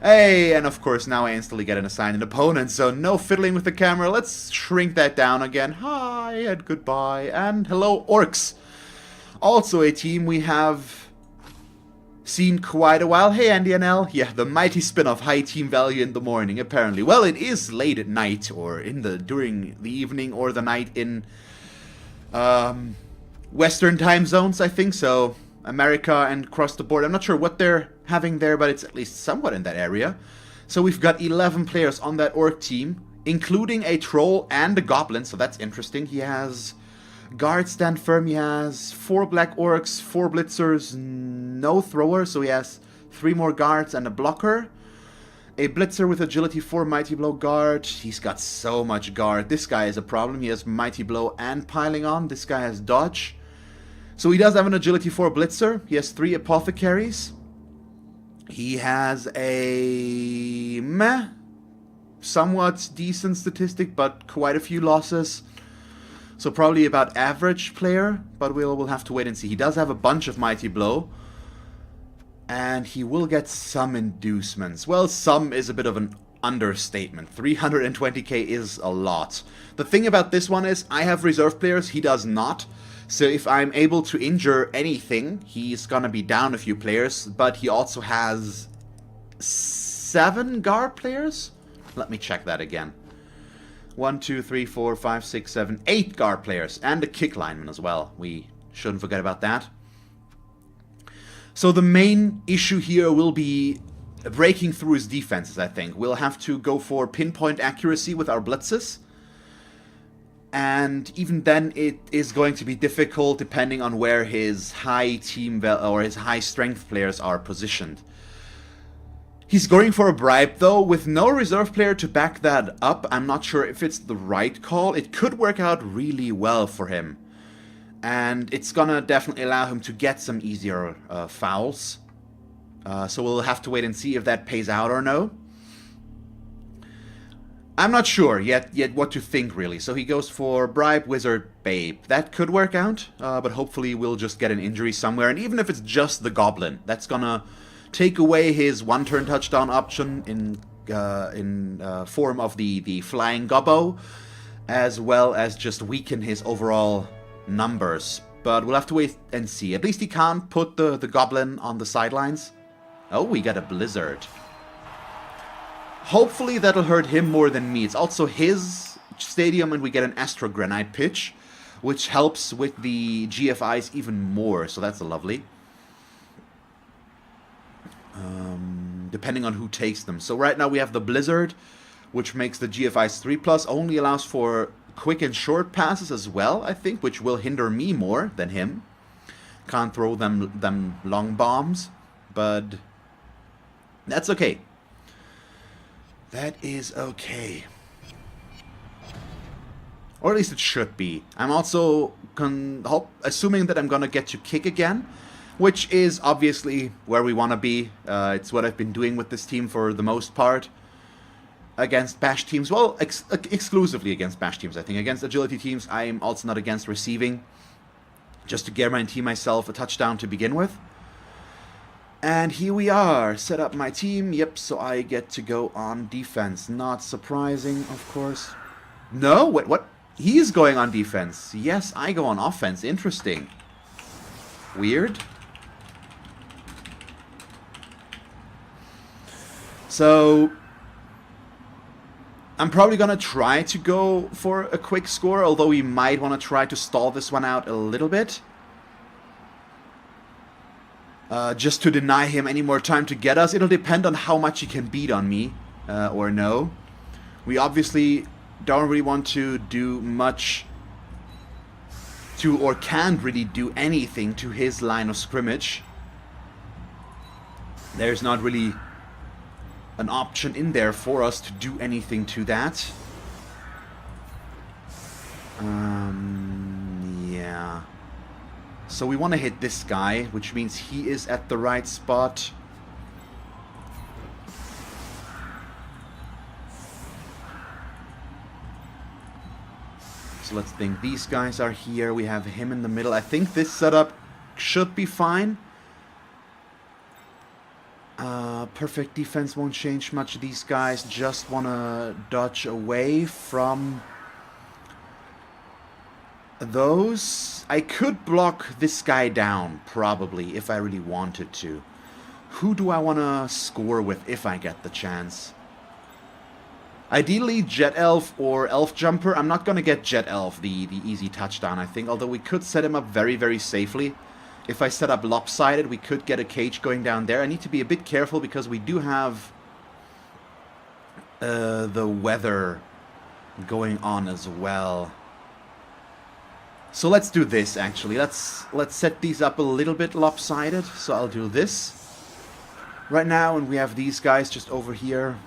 Hey, and of course now I instantly get an assigned opponent, so no fiddling with the camera. Let's shrink that down again. Hi and goodbye and hello Orcs. Also a team we have seen quite a while. Hey Andy and L. Yeah, the mighty spin of high team value in the morning apparently. Well, it is late at night or during the evening or the night in Western time zones, I think so. America and across the board. I'm not sure what they're having there, but it's at least somewhat in that area. So we've got 11 players on that orc team, including a troll and a goblin, so that's interesting. He has guard stand firm, he has 4 black orcs, 4 blitzers, no thrower, so he has 3 more guards and a blocker. A blitzer with agility 4, mighty blow guard. He's got so much guard. This guy is a problem. He has mighty blow and piling on. This guy has dodge. So he does have an agility 4 blitzer. He has 3 apothecaries. He has a somewhat decent statistic, but quite a few losses. So probably about average player, but we'll have to wait and see. He does have a bunch of mighty blow. And he will get some inducements. Well, some is a bit of an understatement. 320k is a lot. The thing about this one is I have reserve players, he does not. So if I'm able to injure anything, he's gonna be down a few players, but he also has 7 guard players? Let me check that again. 1, 2, 3, 4, 5, 6, 7, 8 guard players, and a kick lineman as well. We shouldn't forget about that. So the main issue here will be breaking through his defenses, I think. We'll have to go for pinpoint accuracy with our blitzes. And even then, it is going to be difficult depending on where his high team or his high strength players are positioned. He's going for a bribe though, with no reserve player to back that up. I'm not sure if it's the right call. It could work out really well for him. And it's gonna definitely allow him to get some easier fouls. So we'll have to wait and see if that pays out or no. I'm not sure yet what to think, really. So he goes for Bribe, Wizard, Babe. That could work out, but hopefully we'll just get an injury somewhere. And even if it's just the Goblin, that's gonna take away his one-turn touchdown option in form of the Flying Gobbo, as well as just weaken his overall numbers. But we'll have to wait and see. At least he can't put the Goblin on the sidelines. Oh, we got a Blizzard. Hopefully that'll hurt him more than me. It's also his stadium and we get an Astro Granite pitch, which helps with the GFIs even more, so that's lovely. Depending on who takes them. So right now we have the Blizzard, which makes the GFIs 3+, only allows for quick and short passes as well, I think, which will hinder me more than him. Can't throw them long bombs, but that's okay. That is okay. Or at least it should be. I'm also assuming that I'm gonna get to kick again, which is obviously where we want to be. It's what I've been doing with this team for the most part. Against bash teams, well, exclusively against bash teams, I think. Against agility teams, I'm also not against receiving, just to guarantee myself a touchdown to begin with. And here we are, set up my team, yep, so I get to go on defense. Not surprising, of course. No, wait, what? He's going on defense. Yes, I go on offense, interesting. Weird. So I'm probably gonna try to go for a quick score, although we might want to try to stall this one out a little bit. Just to deny him any more time to get us. It'll depend on how much he can beat on me, or no. We obviously don't really want to do much to, or can't really do anything to his line of scrimmage. There's not really an option in there for us to do anything to that. Yeah. So we want to hit this guy, which means he is at the right spot. So let's think. These guys are here. We have him in the middle. I think this setup should be fine. perfect defense won't change much. These guys just want to dodge away from those. I could block this guy down, probably, if I really wanted to. Who do I want to score with if I get the chance? Ideally, Jet Elf or Elf Jumper. I'm not going to get Jet Elf, the easy touchdown, I think. Although we could set him up very, very safely. If I set up lopsided, we could get a cage going down there. I need to be a bit careful because we do have the weather going on as well. So let's do this, actually. Let's set these up a little bit lopsided. So I'll do this right now, and we have these guys just over here.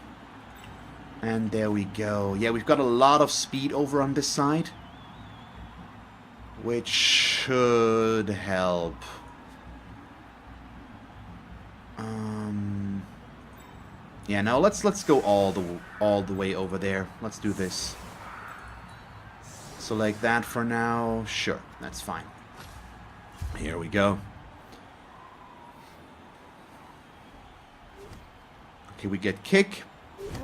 And there we go. Yeah, we've got a lot of speed over on this side, which should help. Yeah, no, let's go all the way over there. Let's do this. So like that for now. Sure, that's fine. Here we go. Okay, we get kick.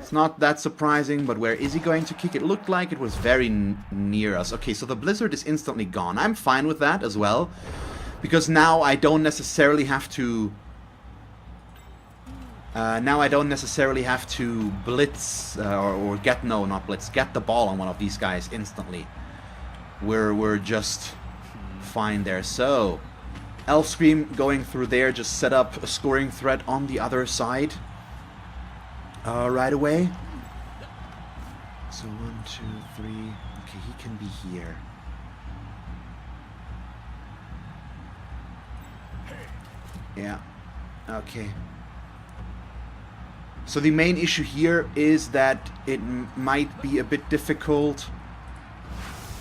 It's not that surprising, but where is he going to kick? It looked like it was very near us. Okay, so the blizzard is instantly gone. I'm fine with that as well, because now I don't necessarily have to... blitz, or get... No, not blitz. Get the ball on one of these guys instantly. We're just fine there. So, Elf Scream going through there just set up a scoring threat on the other side. Right away. So 1, 2, 3. Okay, he can be here. Yeah. Okay. So the main issue here is that it might be a bit difficult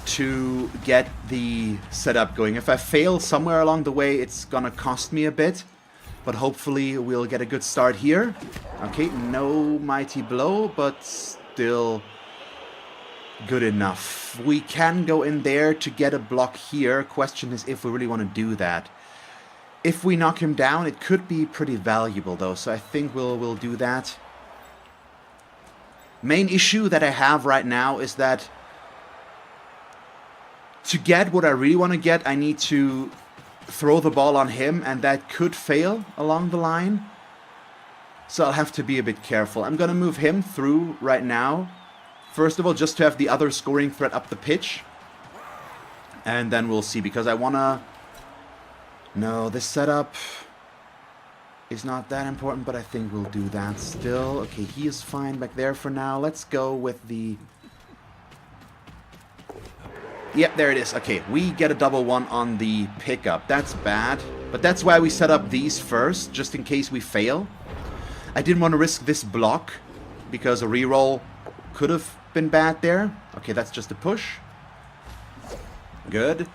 to get the setup going. If I fail somewhere along the way, it's gonna cost me a bit. But hopefully we'll get a good start here. Okay, no mighty blow, but still good enough. We can go in there to get a block here. Question is if we really want to do that. If we knock him down, it could be pretty valuable though, so I think we'll do that. Main issue that I have right now is that to get what I really want to get, I need to throw the ball on him, and that could fail along the line. So I'll have to be a bit careful. I'm going to move him through right now. First of all, just to have the other scoring threat up the pitch. And then we'll see, because I want to... No, this setup is not that important, but I think we'll do that still. Okay, he is fine back there for now. Let's go with the... Yep, there it is. Okay, we get a double one on the pickup. That's bad. But that's why we set up these first, just in case we fail. I didn't want to risk this block, because a reroll could have been bad there. Okay, that's just a push. Good.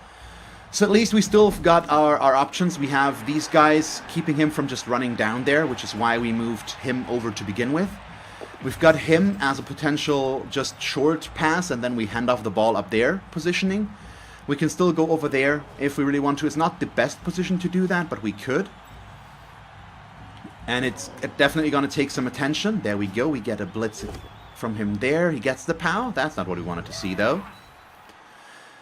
So at least we still got our options. We have these guys keeping him from just running down there, which is why we moved him over to begin with. We've got him as a potential just short pass, and then we hand off the ball up there positioning. We can still go over there if we really want to. It's not the best position to do that, but we could. And it's definitely going to take some attention. There we go. We get a blitz from him there. He gets the POW. That's not what we wanted to see, though.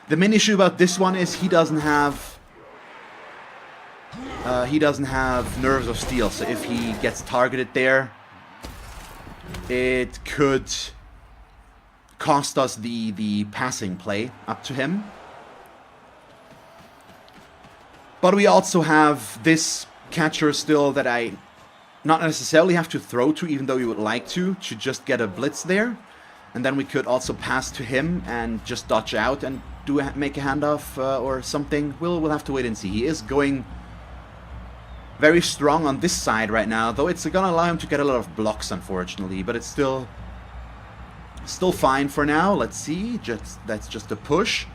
The main issue about this one is he doesn't have Nerves of Steel. So if he gets targeted there, it could cost us the passing play up to him. But we also have this catcher still that I not necessarily have to throw to, even though we would like to just get a blitz there. And then we could also pass to him and just dodge out and make a handoff or something. We'll have to wait and see. He is going very strong on this side right now, though it's going to allow him to get a lot of blocks, unfortunately. But it's still fine for now. Let's see. That's just a push.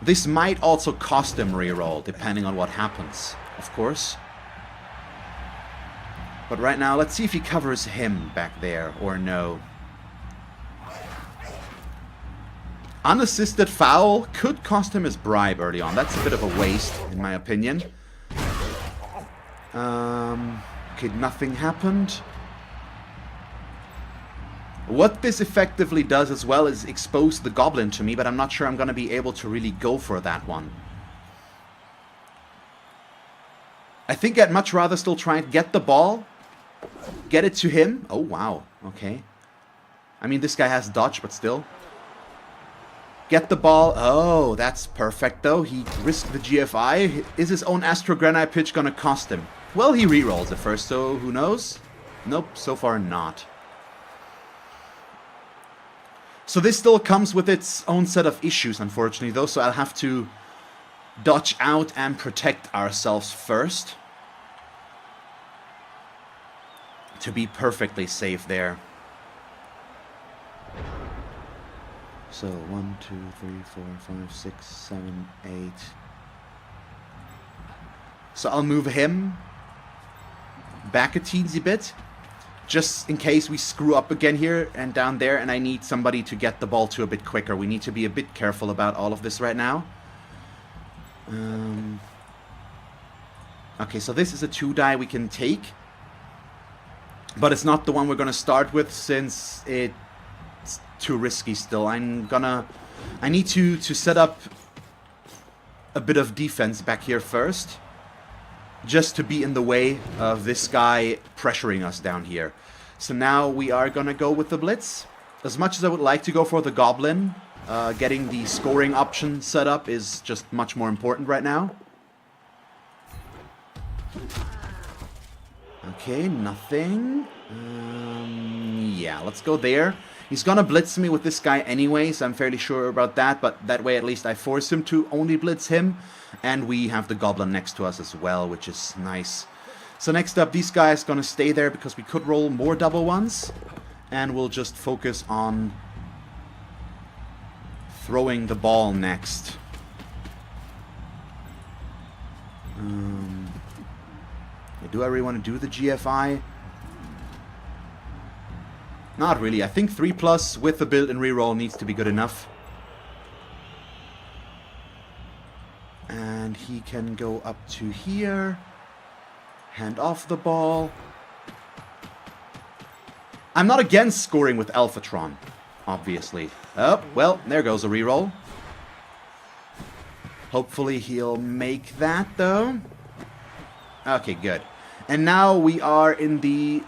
This might also cost him reroll, depending on what happens, of course. But right now, let's see if he covers him back there or no. Unassisted foul could cost him his bribe early on. That's a bit of a waste, in my opinion. Okay, nothing happened. What this effectively does as well is expose the goblin to me, but I'm not sure I'm going to be able to really go for that one. I think I'd much rather still try and get the ball, get it to him. Oh, wow. Okay. I mean, this guy has dodge, but still. Get the ball. Oh, that's perfect, though. He risked the GFI. Is his own Astro Granite pitch going to cost him? Well, he rerolls it first, so who knows? Nope, so far not. So this still comes with its own set of issues, unfortunately, though, so I'll have to dodge out and protect ourselves first to be perfectly safe there. So 1, 2, 3, 4, 5, 6, 7, 8. So I'll move him back a teensy bit, just in case we screw up again here and down there, and I need somebody to get the ball to a bit quicker. We need to be a bit careful about all of this right now. Okay, so this is a 2-die we can take, but it's not the one we're going to start with since it's too risky still. I need to set up a bit of defense back here first, just to be in the way of this guy pressuring us down here. So now we are going to go with the blitz. As much as I would like to go for the goblin, getting the scoring option set up is just much more important right now. Okay, nothing. Yeah, let's go there. He's gonna blitz me with this guy anyway, so I'm fairly sure about that, but that way at least I force him to only blitz him, and we have the goblin next to us as well, which is nice. So next up, these guys gonna stay there because we could roll more double ones, and we'll just focus on throwing the ball next. Do I really want to do the GFI? Not really. I think 3+ with the build and reroll needs to be good enough. And he can go up to here. Hand off the ball. I'm not against scoring with Alphatron, obviously. Oh, well, there goes a reroll. Hopefully he'll make that, though. Okay, good. And now we are in the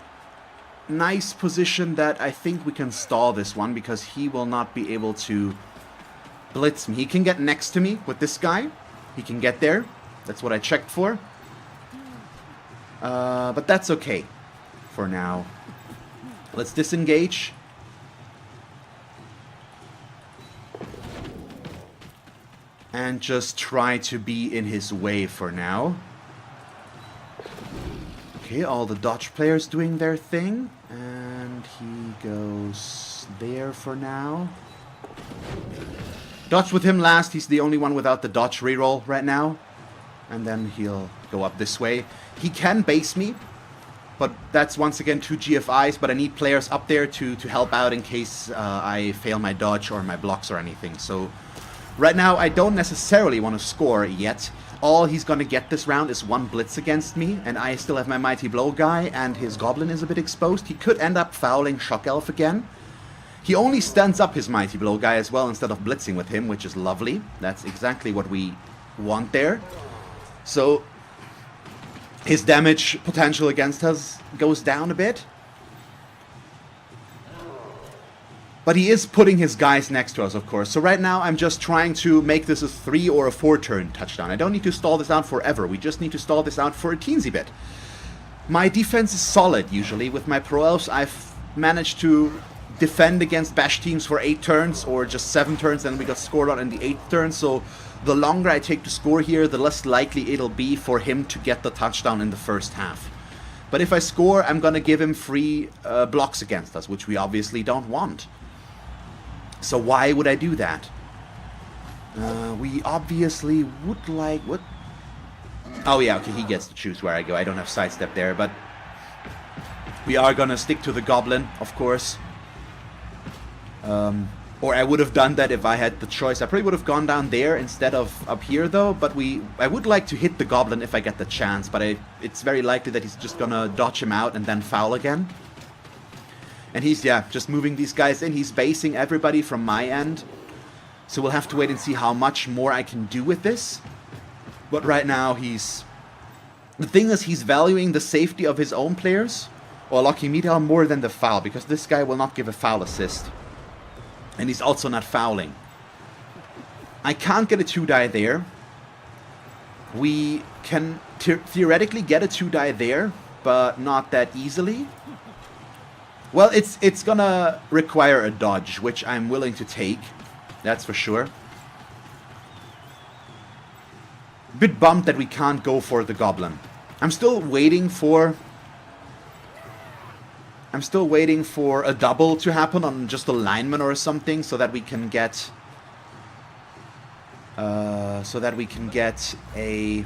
nice position that I think we can stall this one, because he will not be able to blitz me. He can get next to me with this guy. He can get there. That's what I checked for. But that's okay for now. Let's disengage. And just try to be in his way for now. Okay, all the dodge players doing their thing. And he goes there for now. Dodge with him last. He's the only one without the dodge reroll right now. And then he'll go up this way. He can base me, but that's once again 2 GFIs, but I need players up there to help out in case I fail my dodge or my blocks or anything. So right now I don't necessarily want to score yet. All he's going to get this round is 1 blitz against me, and I still have my Mighty Blow guy, and his goblin is a bit exposed. He could end up fouling Shock Elf again. He only stands up his Mighty Blow guy as well instead of blitzing with him, which is lovely. That's exactly what we want there. So his damage potential against us goes down a bit. But he is putting his guys next to us, of course. So right now, I'm just trying to make this a 3 or a 4-turn touchdown. I don't need to stall this out forever. We just need to stall this out for a teensy bit. My defense is solid, usually. With my Pro Elves, I've managed to defend against bash teams for 8 turns, or just 7 turns, and we got scored on in the 8th turn. So the longer I take to score here, the less likely it'll be for him to get the touchdown in the first half. But if I score, I'm going to give him free blocks against us, which we obviously don't want. So why would I do that? We obviously would like... What? Oh yeah, okay, he gets to choose where I go. I don't have sidestep there, but we are going to stick to the goblin, of course. Or I would have done that if I had the choice. I probably would have gone down there instead of up here, though. But I would like to hit the goblin if I get the chance. But it's very likely that he's just going to dodge him out and then foul again. And he's, yeah, just moving these guys in. He's basing everybody from my end. So we'll have to wait and see how much more I can do with this. But right now he's... The thing is, he's valuing the safety of his own players, or Lucky Metal, more than the foul, because this guy will not give a foul assist. And he's also not fouling. I can't get a 2-die there. We can theoretically get a 2-die there, but not that easily. Well, it's gonna require a dodge, which I'm willing to take. That's for sure. Bit bummed that we can't go for the goblin. I'm still waiting for a double to happen on just a lineman or something, so that we can get a,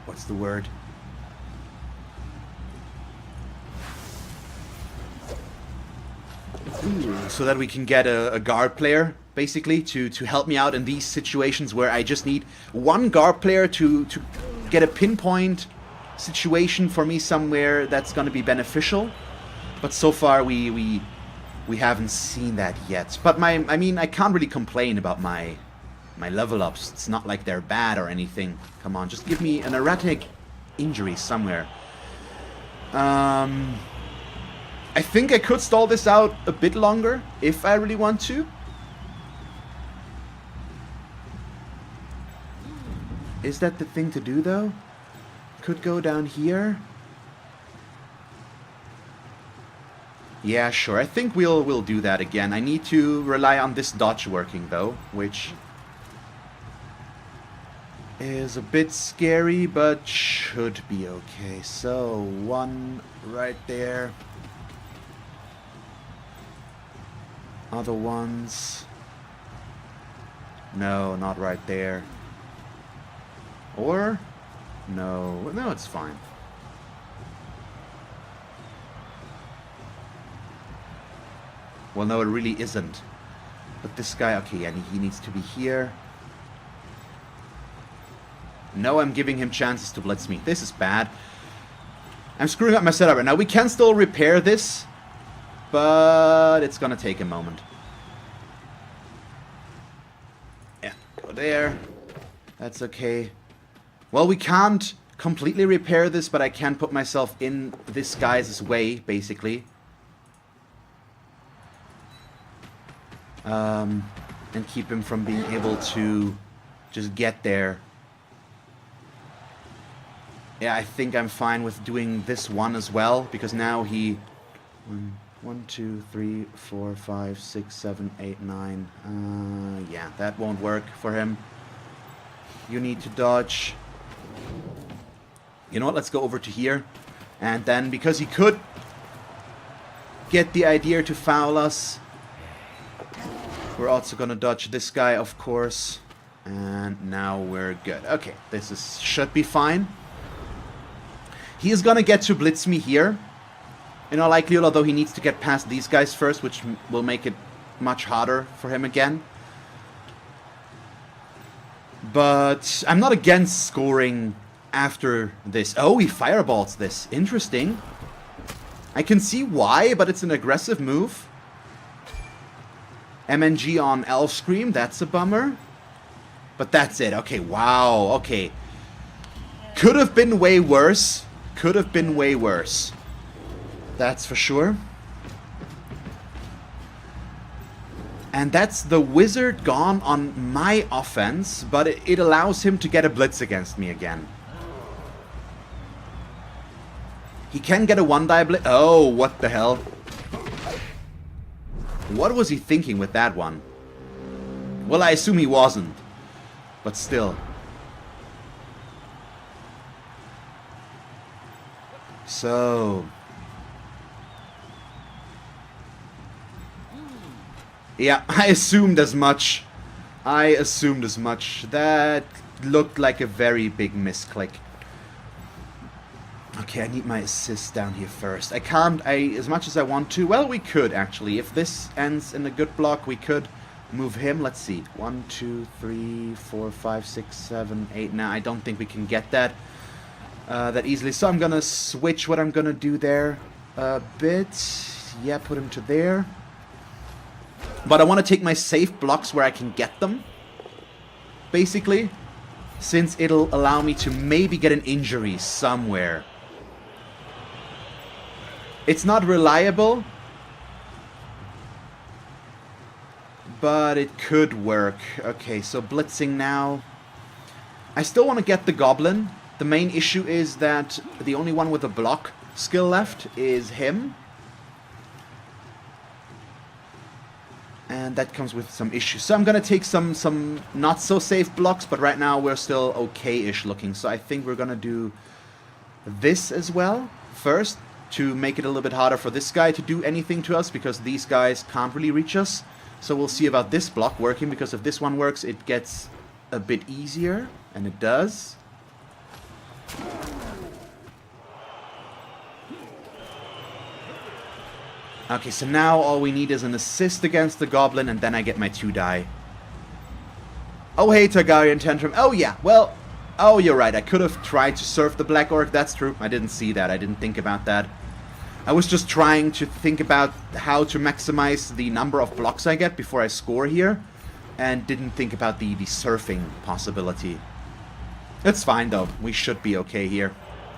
what's the word? So that we can get a guard player, basically, to help me out in these situations where I just need one guard player to get a pinpoint situation for me somewhere that's going to be beneficial. But so far we haven't seen that yet. But I mean, I can't really complain about my level ups. It's not like they're bad or anything. Come on, just give me an erratic injury somewhere. I think I could stall this out a bit longer, if I really want to. Is that the thing to do, though? Could go down here. Yeah, sure. I think we'll do that again. I need to rely on this dodge working, though, which is a bit scary, but should be okay. So, one right there. Other ones. No, not right there. Or? No, it's fine. Well, no, it really isn't. But this guy, okay, yeah, he needs to be here. No, I'm giving him chances to blitz me. This is bad. I'm screwing up my setup right now. We can still repair this, but it's gonna take a moment. Yeah, go there. That's okay. Well, we can't completely repair this, but I can put myself in this guy's way, basically. And keep him from being able to just get there. Yeah, I think I'm fine with doing this one as well, because now he... 1, 2, 3, 4, 5, 6, 7, 8, 9. Yeah, that won't work for him. You need to dodge. You know what, let's go over to here. And then, because he could get the idea to foul us, we're also gonna dodge this guy, of course. And now we're good. Okay, this should be fine. He is gonna get to blitz me here, in all likelihood, although he needs to get past these guys first, which will make it much harder for him again. But I'm not against scoring after this. Oh, he fireballs this. Interesting. I can see why, but it's an aggressive move. MNG on Elf Scream, that's a bummer. But that's it. Okay, wow. Okay. Could have been way worse. Could have been way worse. That's for sure. And that's the wizard gone on my offense, but it allows him to get a blitz against me again. He can get a 1-die blitz. Oh, what the hell? What was he thinking with that one? Well, I assume he wasn't. But still. So... yeah, I assumed as much. That looked like a very big misclick. Okay, I need my assist down here first. I can't, as much as I want to. Well, we could, actually. If this ends in a good block, we could move him. Let's see. 1, 2, 3, 4, 5, 6, 7, 8. Now, I don't think we can get that that easily. So I'm gonna switch what I'm gonna do there. a bit. Yeah, put him to there. But I want to take my safe blocks where I can get them, basically, since it'll allow me to maybe get an injury somewhere. It's not reliable, but it could work. Okay, so blitzing now. I still want to get the goblin. The main issue is that the only one with a block skill left is him. And that comes with some issues. So I'm going to take some not so safe blocks, but right now we're still okay-ish looking. So I think we're going to do this as well first to make it a little bit harder for this guy to do anything to us, because these guys can't really reach us. So we'll see about this block working, because if this one works, it gets a bit easier, and it does. Okay, so now all we need is an assist against the goblin, and then I get my 2 die. Oh, hey, Targaryen Tantrum. Oh, yeah, well, oh, you're right. I could have tried to surf the Black Orc. That's true. I didn't see that. I didn't think about that. I was just trying to think about how to maximize the number of blocks I get before I score here, and didn't think about the surfing possibility. It's fine, though. We should be okay here.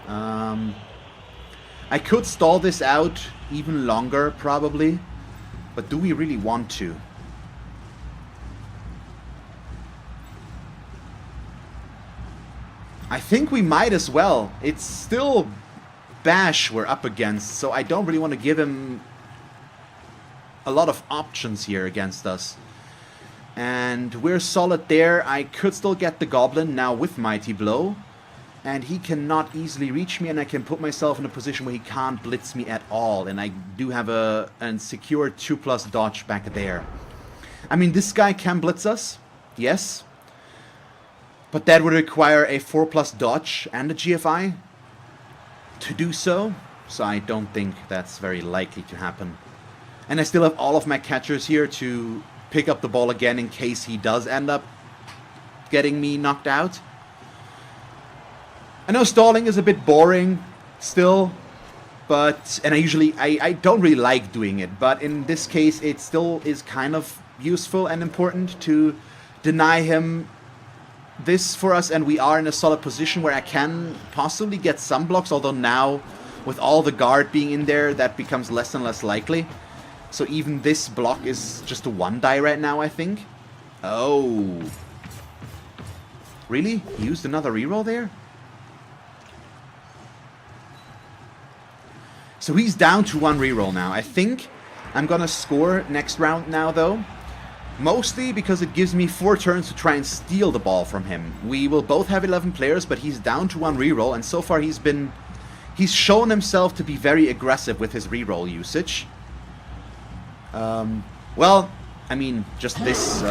I could stall this out even longer, probably. But do we really want to? I think we might as well. It's still Bash we're up against, so I don't really want to give him a lot of options here against us. And we're solid there. I could still get the Goblin now with Mighty Blow. And he cannot easily reach me, and I can put myself in a position where he can't blitz me at all. And I do have a secure 2+ dodge back there. I mean, this guy can blitz us, yes. But that would require a 4+ dodge and a GFI to do so. So I don't think that's very likely to happen. And I still have all of my catchers here to pick up the ball again in case he does end up getting me knocked out. I know stalling is a bit boring still, but, and I don't really like doing it, but in this case it still is kind of useful and important to deny him this for us, and we are in a solid position where I can possibly get some blocks, although now with all the guard being in there that becomes less and less likely. So even this block is just a 1 die right now, I think. Oh. Really? He used another reroll there? So he's down to 1 reroll now. I think I'm gonna score next round now, though. Mostly because it gives me 4 turns to try and steal the ball from him. We will both have 11 players, but he's down to 1 reroll, and so far he's shown himself to be very aggressive with his reroll usage. Well, I mean, just this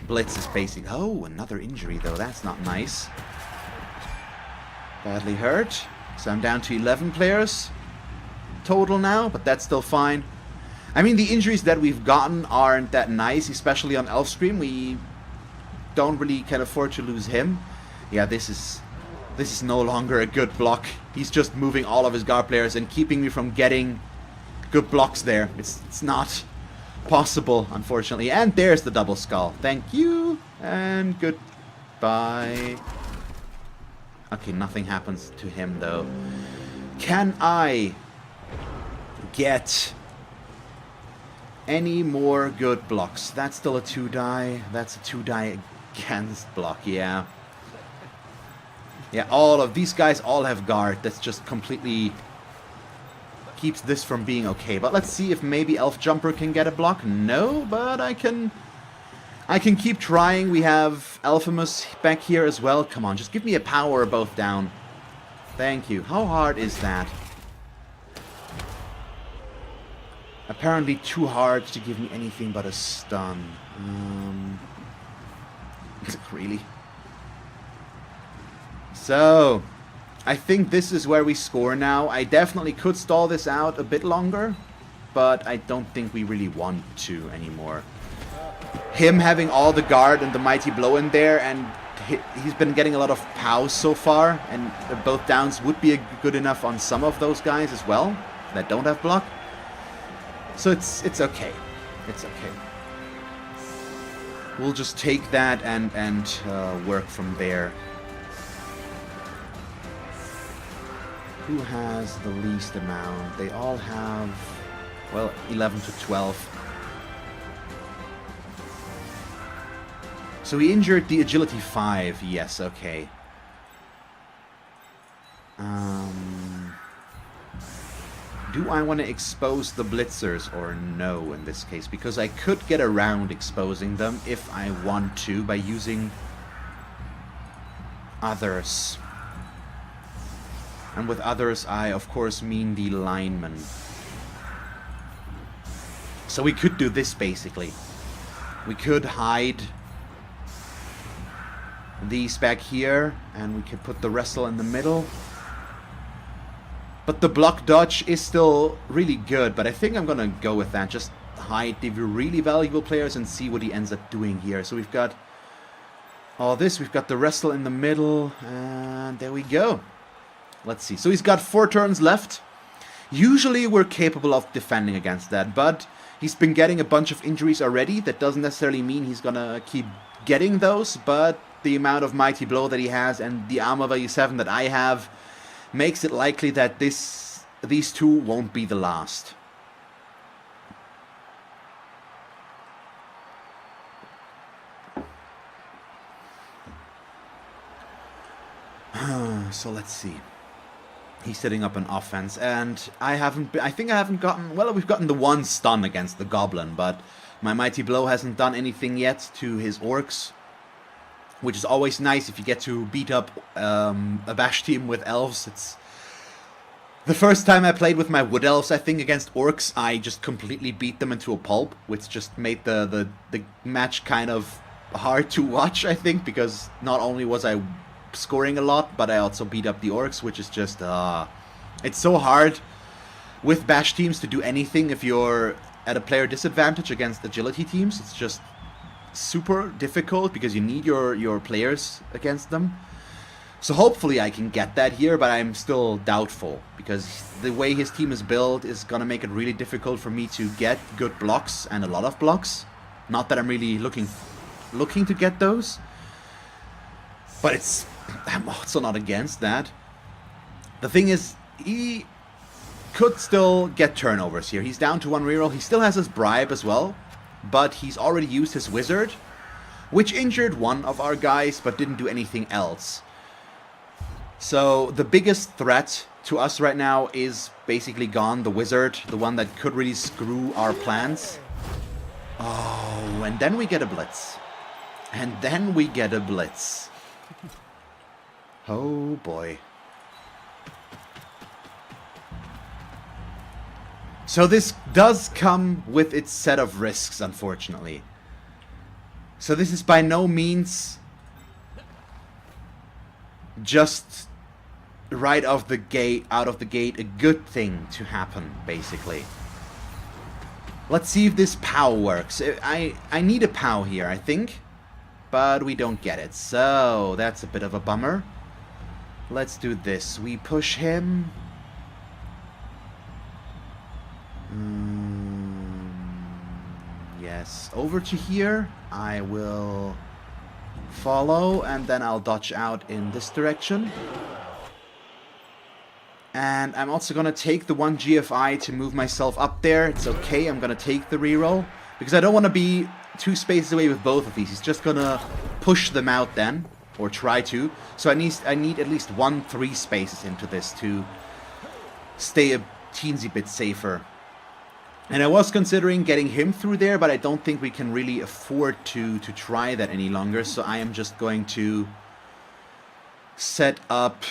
blitz is basic. Oh, another injury, though. That's not nice. Badly hurt. So I'm down to 11 players total now, but that's still fine. I mean, the injuries that we've gotten aren't that nice, especially on Elfscream. We don't really can afford to lose him. Yeah, this is no longer a good block. He's just moving all of his guard players and keeping me from getting good blocks there. It's not possible, unfortunately. And there's the double skull. Thank you, and goodbye. Okay, nothing happens to him, though. Can I get any more good blocks? That's still a 2 die. That's a 2 die against block, yeah. Yeah, all of these guys all have guard. That's just completely keeps this from being okay. But let's see if maybe Elf Jumper can get a block. No, but I can keep trying. We have Alphamus back here as well. Come on, just give me a power both down. Thank you. How hard is that? Apparently too hard to give me anything but a stun. Really? So, I think this is where we score now. I definitely could stall this out a bit longer, but I don't think we really want to anymore. Him having all the guard and the mighty blow in there, and he's been getting a lot of pows so far, and both downs would be good enough on some of those guys as well. that don't have block. So it's okay. It's okay. We'll just take that and work from there. Who has the least amount? They all have, well, 11 to 12. So he injured the agility 5. Yes, okay. Do I want to expose the blitzers or no in this case? Because I could get around exposing them if I want to by using others. And with others, I of course mean the linemen. So we could do this basically. We could hide these back here, and we could put the wrestle in the middle. But the block dodge is still really good, but I think I'm gonna go with that. Just hide the really valuable players and see what he ends up doing here. So we've got all this, we've got the wrestle in the middle, and there we go. Let's see. So he's got 4 turns left. Usually we're capable of defending against that, but he's been getting a bunch of injuries already. That doesn't necessarily mean he's gonna keep getting those, but the amount of Mighty Blow that he has and the armor value 7 that I have makes it likely that these two won't be the last. So let's see. He's setting up an offense, and I think I haven't gotten, well, we've gotten the one stun against the Goblin, but my Mighty Blow hasn't done anything yet to his Orcs, which is always nice if you get to beat up a bash team with elves. It's the first time I played with my wood elves, I think, against orcs, I just completely beat them into a pulp, which just made the match kind of hard to watch, I think, because not only was I scoring a lot, but I also beat up the orcs, which is just it's so hard with bash teams to do anything if you're at a player disadvantage against agility teams. It's just super difficult because you need your players against them. So hopefully I can get that here, but I'm still doubtful because the way his team is built is gonna make it really difficult for me to get good blocks and a lot of blocks. Not that I'm really looking to get those, but I'm also not against that. The thing is, he could still get turnovers here. He's down to 1 reroll. He still has his bribe as well, but he's already used his wizard, which injured one of our guys, but didn't do anything else. So the biggest threat to us right now is basically gone, the wizard, the one that could really screw our plans. Oh, and then we get a blitz. And then we get a blitz. Oh boy. So this does come with its set of risks, unfortunately. So this is by no means just right out of the gate, a good thing to happen, basically. Let's see if this POW works. I need a POW here, I think, but we don't get it, so that's a bit of a bummer. Let's do this. We push him. Yes, over to here. I will follow, and then I'll dodge out in this direction. And I'm also going to take the 1 GFI to move myself up there. It's okay, I'm going to take the reroll, because I don't want to be 2 spaces away with both of these. He's just going to push them out then, or try to. So I need at least 3 spaces into this to stay a teensy bit safer. And I was considering getting him through there, but I don't think we can really afford to try that any longer. So I am just going to set up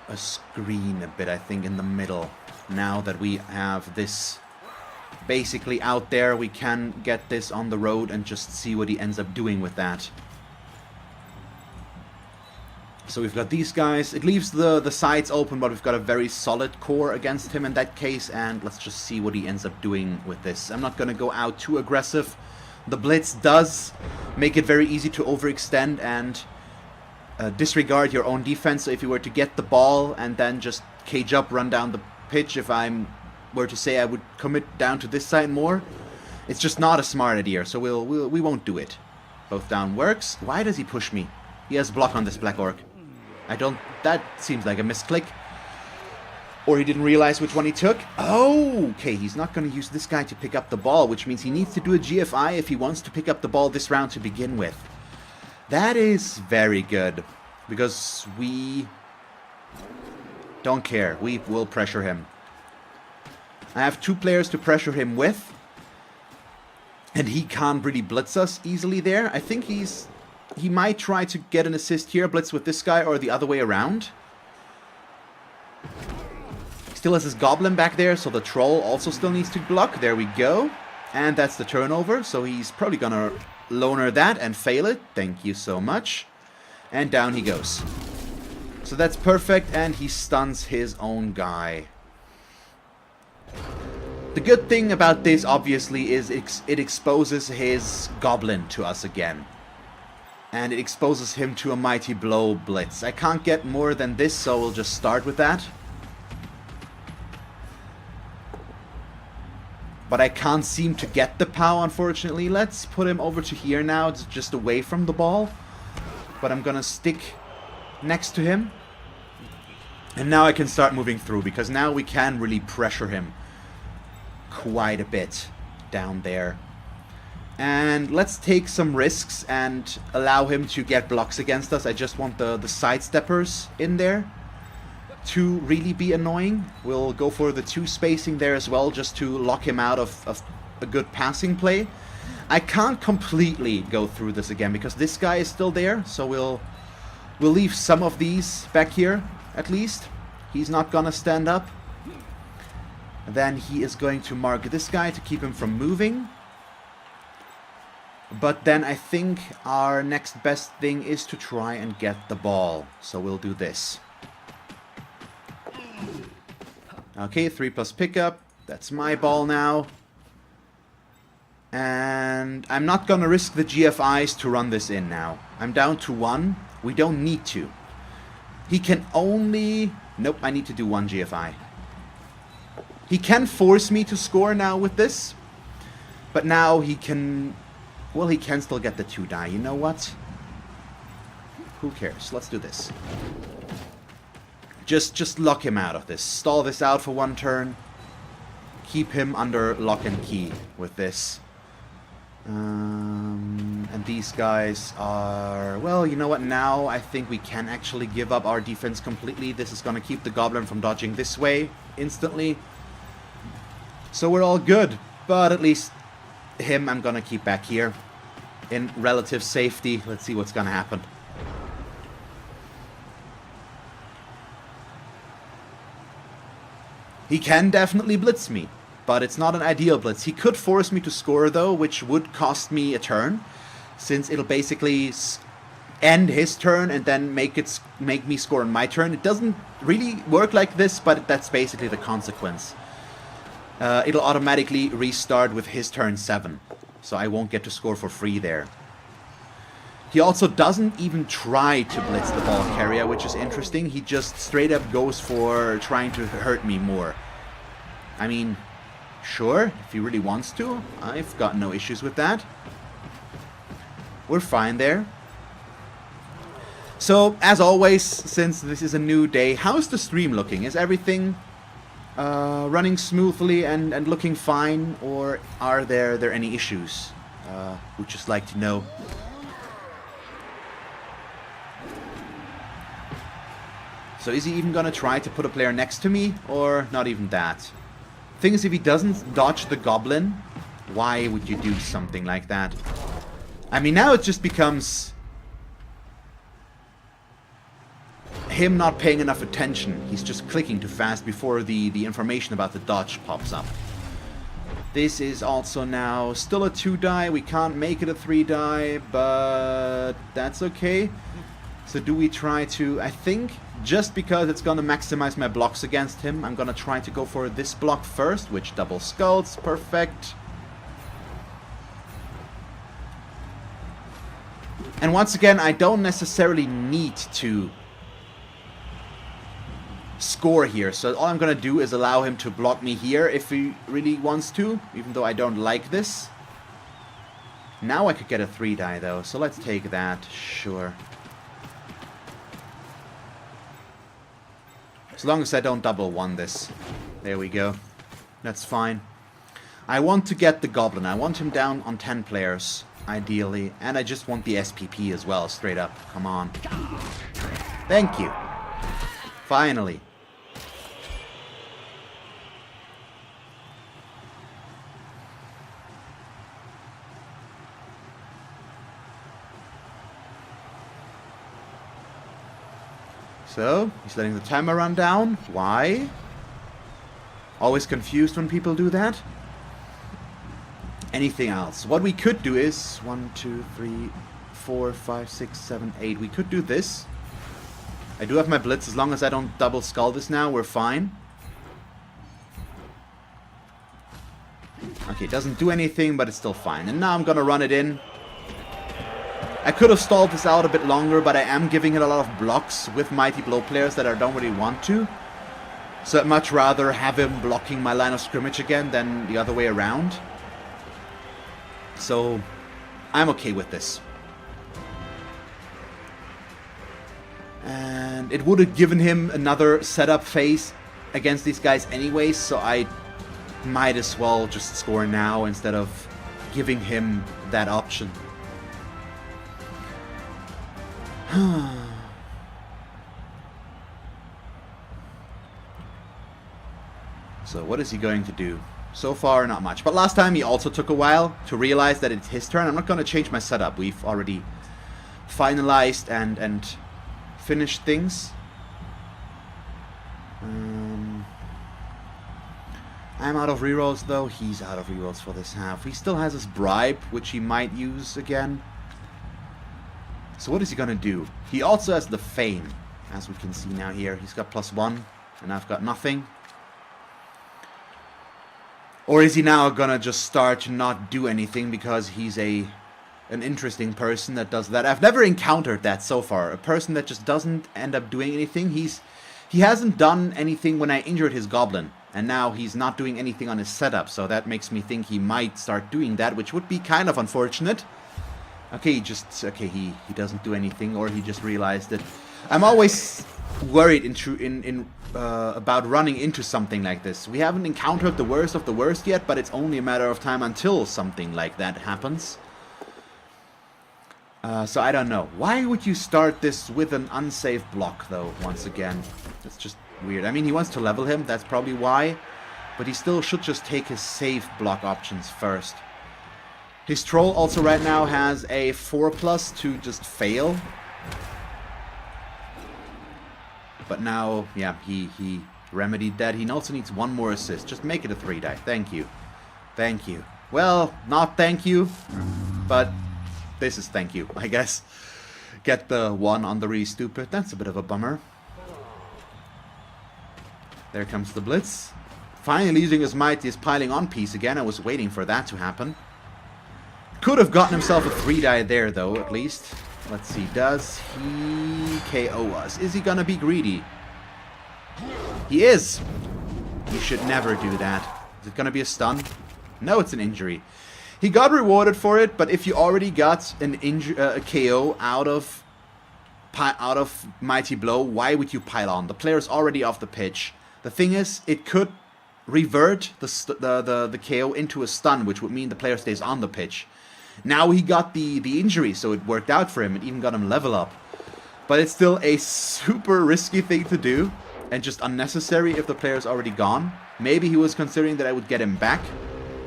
a screen a bit, I think, in the middle. Now that we have this basically out there, we can get this on the road and just see what he ends up doing with that. So we've got these guys. It leaves the sides open, but we've got a very solid core against him in that case, and let's just see what he ends up doing with this. I'm not going to go out too aggressive. The blitz does make it very easy to overextend, and disregard your own defense. So if you were to get the ball and then just cage up, run down the pitch, if I were to say I would commit down to this side more, it's just not a smart idea. So we won't do it. Both down works. Why does he push me? He has block on this Black Orc. That seems like a misclick. Or he didn't realize which one he took. Oh, okay, he's not going to use this guy to pick up the ball, which means he needs to do a GFI if he wants to pick up the ball this round to begin with. That is very good, because we don't care. We will pressure him. I have 2 players to pressure him with, and he can't really blitz us easily there. I think he might try to get an assist here, blitz with this guy, or the other way around. Still has his goblin back there, so the troll also still needs to block. There we go. And that's the turnover, so he's probably gonna loner that and fail it. Thank you so much. And down he goes. So that's perfect, and he stuns his own guy. The good thing about this, obviously, is it exposes his goblin to us again. And it exposes him to a mighty blow blitz. I can't get more than this, so we'll just start with that. But I can't seem to get the POW, unfortunately. Let's put him over to here now. It's just away from the ball. But I'm gonna stick next to him. And now I can start moving through, because now we can really pressure him quite a bit down there. And let's take some risks and allow him to get blocks against us. I just want the sidesteppers in there to really be annoying. We'll go for the 2 spacing there as well, just to lock him out of a good passing play. I can't completely go through this again because this guy is still there, so we'll leave some of these back here at least. He's not gonna stand up. Then he is going to mark this guy to keep him from moving. But then I think our next best thing is to try and get the ball. So we'll do this. Okay, 3+ pickup. That's my ball now. And I'm not gonna risk the GFIs to run this in now. I'm down to 1. We don't need to. He can only... Nope, I need to do 1 GFI. He can force me to score now with this. But now he can... Well, he can still get the 2 die. You know what? Who cares? Let's do this. Just lock him out of this. Stall this out for 1 turn. Keep him under lock and key with this. And these guys are... Well, you know what? Now I think we can actually give up our defense completely. This is going to keep the goblin from dodging this way instantly. So we're all good. But at least him I'm going to keep back here in relative safety. Let's see what's going to happen. He can definitely blitz me, but it's not an ideal blitz. He could force me to score though, which would cost me a turn, since it'll basically end his turn and then make me score on my turn. It doesn't really work like this, but that's basically the consequence. It'll automatically restart with his turn 7, so I won't get to score for free there. He also doesn't even try to blitz the ball carrier, which is interesting. He just straight up goes for trying to hurt me more. I mean, sure, if he really wants to. I've got no issues with that. We're fine there. So, as always, since this is a new day, how's the stream looking? Is everything running smoothly and looking fine? Or are there any issues? Would just like to know. So is he even gonna try to put a player next to me, or not even that? Thing is, if he doesn't dodge the goblin, why would you do something like that? I mean, now it just becomes him not paying enough attention. He's just clicking too fast before the information about the dodge pops up. This is also now still a 2 die. We can't make it a 3 die, but that's okay. So do we try to... I think just because it's going to maximize my blocks against him, I'm going to try to go for this block first, which double skulls. Perfect. And once again, I don't necessarily need to score here. So all I'm going to do is allow him to block me here if he really wants to, even though I don't like this. Now I could get a 3-die though, so let's take that, sure. As long as I don't double one this. There we go. That's fine. I want to get the Goblin. I want him down on 10 players, ideally. And I just want the SPP as well, straight up. Come on. Thank you. Finally. So, he's letting the timer run down. Why? Always confused when people do that. Anything else? What we could do is 1, 2, 3, 4, 5, 6, 7, 8. We could do this. I do have my blitz. As long as I don't double skull this now, we're fine. Okay, it doesn't do anything, but it's still fine. And now I'm gonna run it in. I could have stalled this out a bit longer, but I am giving it a lot of blocks with Mighty Blow players that I don't really want to. So I'd much rather have him blocking my line of scrimmage again than the other way around. So I'm okay with this. And it would have given him another setup phase against these guys anyway, so I might as well just score now instead of giving him that option. So what is he going to do? So far, not much. But last time he also took a while to realize that it's his turn. I'm not going to change my setup. We've already finalized and finished things. I'm out of rerolls though. He's out of rerolls for this half. He still has his bribe, which he might use again. So what is he gonna do? He also has the Feign, as we can see now here. He's got +1, and I've got nothing. Or is he now gonna just start to not do anything because he's an interesting person that does that? I've never encountered that so far. A person that just doesn't end up doing anything. He hasn't done anything when I injured his Goblin, and now he's not doing anything on his setup. So that makes me think he might start doing that, which would be kind of unfortunate. Okay, he doesn't do anything, or he just realized it. I'm always worried about running into something like this. We haven't encountered the worst of the worst yet, but it's only a matter of time until something like that happens. So I don't know. Why would you start this with an unsafe block, though, once again? That's just weird. I mean, he wants to level him, that's probably why. But he still should just take his safe block options first. His troll also right now has a 4+ to just fail. But now, yeah, he remedied that. He also needs one more assist. Just make it a 3-die. Thank you. Thank you. Well, not thank you, but this is thank you, I guess. Get the 1 on the really stupid. That's a bit of a bummer. There comes the blitz. Finally using his mightiest piling on piece again. I was waiting for that to happen. Could have gotten himself a 3-die there, though, at least. Let's see, does he KO us? Is he gonna be greedy? He is! You should never do that. Is it gonna be a stun? No, it's an injury. He got rewarded for it, but if you already got an a KO out of Mighty Blow, why would you pile on? The player's already off the pitch. The thing is, it could revert the KO into a stun, which would mean the player stays on the pitch. Now he got the injury, so it worked out for him. It even got him level up. But it's still a super risky thing to do, and just unnecessary if the player's already gone. Maybe he was considering that I would get him back,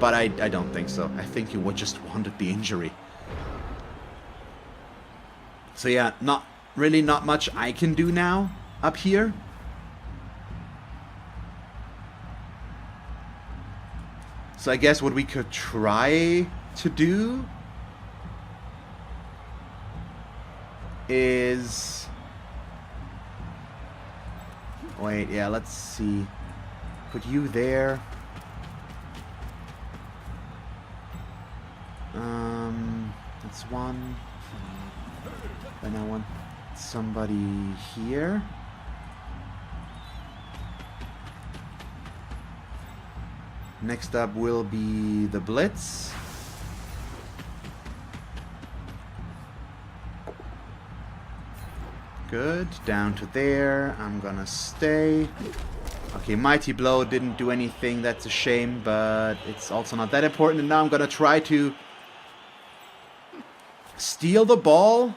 but I don't think so. I think he would just wanted the injury. So yeah, not much I can do now up here. So I guess what we could try to do is... Wait, yeah, let's see. Put you there. That's 1. Then I want somebody here. Next up will be the Blitz. Good. Down to there. I'm gonna stay. Okay, Mighty Blow didn't do anything. That's a shame, but it's also not that important. And now I'm gonna try to steal the ball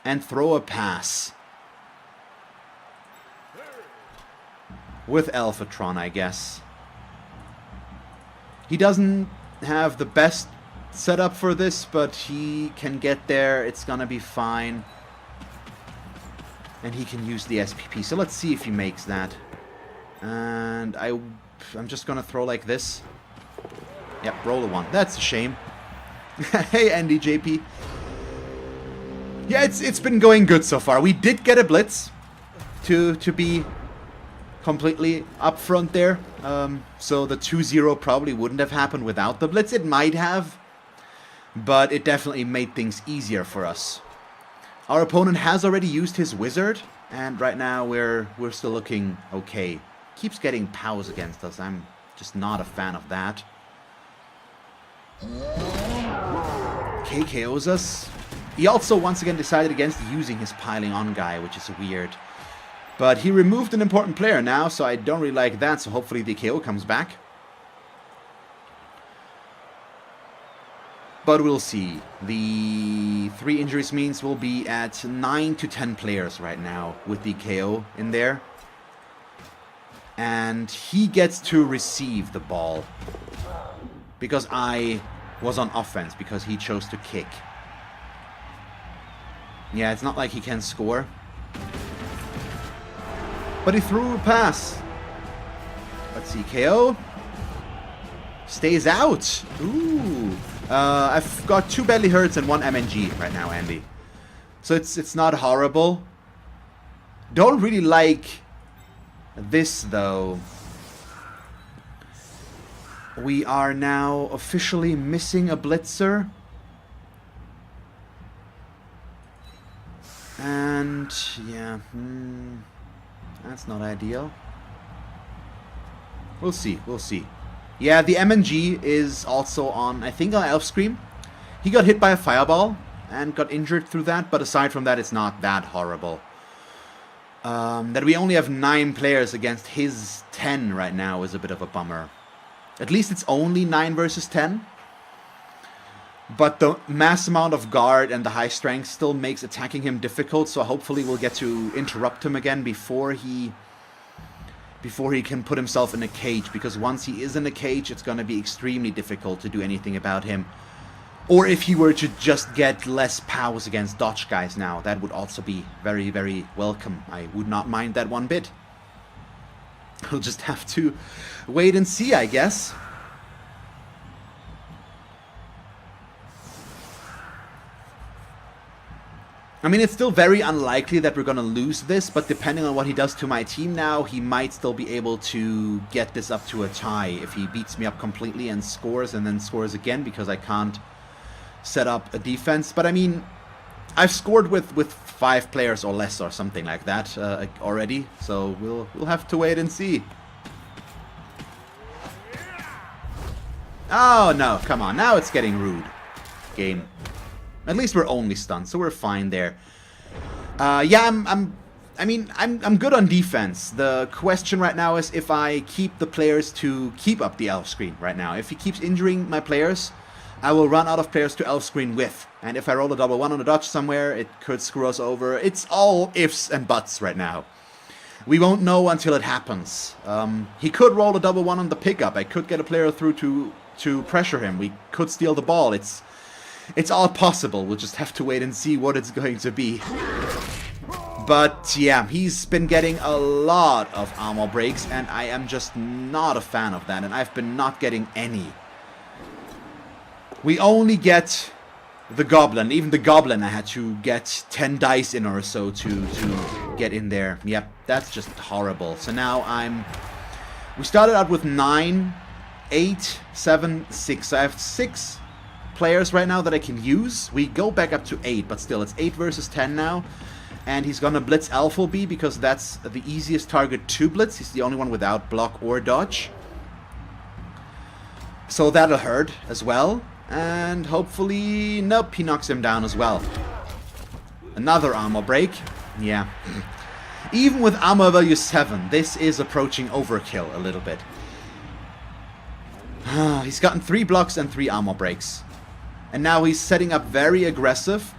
and throw a pass. With Alphatron, I guess. He doesn't have the best setup for this, but he can get there. It's gonna be fine. And he can use the SPP. So let's see if he makes that. And I'm just gonna throw like this. Yep, roll a 1. That's a shame. Hey, Andy JP. Yeah, it's been going good so far. We did get a blitz to be completely up front there. So the 2-0 probably wouldn't have happened without the blitz. It might have, but it definitely made things easier for us. Our opponent has already used his wizard, and right now we're still looking okay. Keeps getting POWs against us. I'm just not a fan of that. KOs us. He also once again decided against using his piling on guy, which is weird. But he removed an important player now, so I don't really like that, so hopefully the KO comes back. But we'll see. The 3 injuries means we'll be at 9 to 10 players right now with the KO in there. And he gets to receive the ball. Because I was on offense, because he chose to kick. Yeah, it's not like he can score. But he threw a pass. Let's see, KO. Stays out. Ooh. I've got 2 belly hurts and 1 MNG right now, Andy. So it's not horrible. Don't really like this, though. We are now officially missing a blitzer. And, yeah, that's not ideal. We'll see, we'll see. Yeah, the MNG is also on, I think, on Elf Scream. He got hit by a fireball and got injured through that, but aside from that, it's not that horrible. That we only have 9 players against his 10 right now is a bit of a bummer. At least it's only 9 versus 10. But the mass amount of guard and the high strength still makes attacking him difficult, so hopefully we'll get to interrupt him again before he can put himself in a cage, because once he is in a cage, it's going to be extremely difficult to do anything about him. Or if he were to just get less POWs against dodge guys now, that would also be very, very welcome. I would not mind that one bit. We'll just have to wait and see, I guess. I mean, it's still very unlikely that we're going to lose this, but depending on what he does to my team now, he might still be able to get this up to a tie if he beats me up completely and then scores again, because I can't set up a defense. But I mean, I've scored with 5 players or less or something like that already, so we'll have to wait and see. Oh no, come on, now it's getting rude. Game. At least we're only stunned, so we're fine there. Yeah, I'm good on defense. The question right now is if I keep the players to keep up the elf screen right now. If he keeps injuring my players, I will run out of players to elf screen with. And if I roll a double 1 on a dodge somewhere, it could screw us over. It's all ifs and buts right now. We won't know until it happens. He could roll a double 1 on the pickup. I could get a player through to pressure him. We could steal the ball. It's all possible. We'll just have to wait and see what it's going to be. But yeah, he's been getting a lot of armor breaks, and I am just not a fan of that, and I've been not getting any. We only get the goblin. Even the goblin I had to get 10 dice in or so to get in there. Yep, that's just horrible. So now we started out with 9, 8, 7, 6. So I have 6 players right now that I can use. We go back up to 8, but still, it's 8 versus 10 now. And he's gonna blitz Alphalby because that's the easiest target to blitz. He's the only one without block or dodge. So that'll hurt as well. And hopefully... Nope, he knocks him down as well. Another armor break. Yeah. Even with armor value 7, this is approaching overkill a little bit. He's gotten 3 blocks and 3 armor breaks. And now he's setting up very aggressive.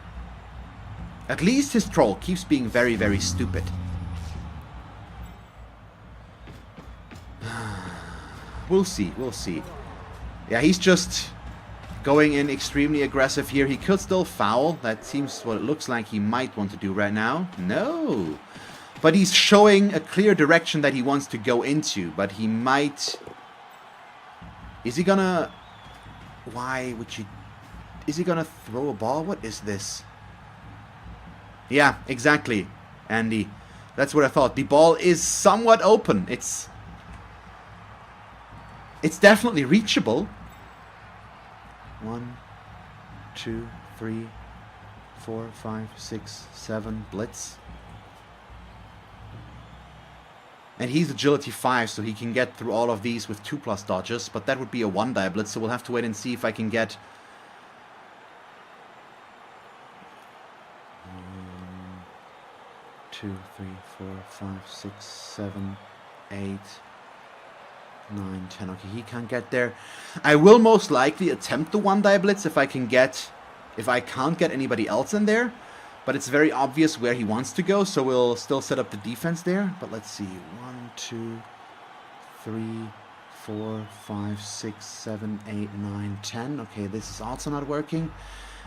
At least his troll keeps being very, very stupid. We'll see, we'll see. Yeah, he's just going in extremely aggressive here. He could still foul. That seems what it looks like he might want to do right now. No. But he's showing a clear direction that he wants to go into. But he might... Is he gonna... Why would you... Is he gonna throw a ball? What is this? Yeah, exactly, Andy. That's what I thought. The ball is somewhat open. It's definitely reachable. 1, 2, 3, 4, 5, 6, 7. Blitz. And he's agility 5, so he can get through all of these with 2+ dodges. But that would be a 1-die blitz, so we'll have to wait and see if I can get... 2, 3, 4, 5, 6, 7, 8, 9, 10. Okay, he can't get there. I will most likely attempt the 1-die blitz if I can't get anybody else in there. But it's very obvious where he wants to go, so we'll still set up the defense there. But let's see. 1, 2, 3, 4, 5, 6, 7, 8, 9, 10. Okay, this is also not working.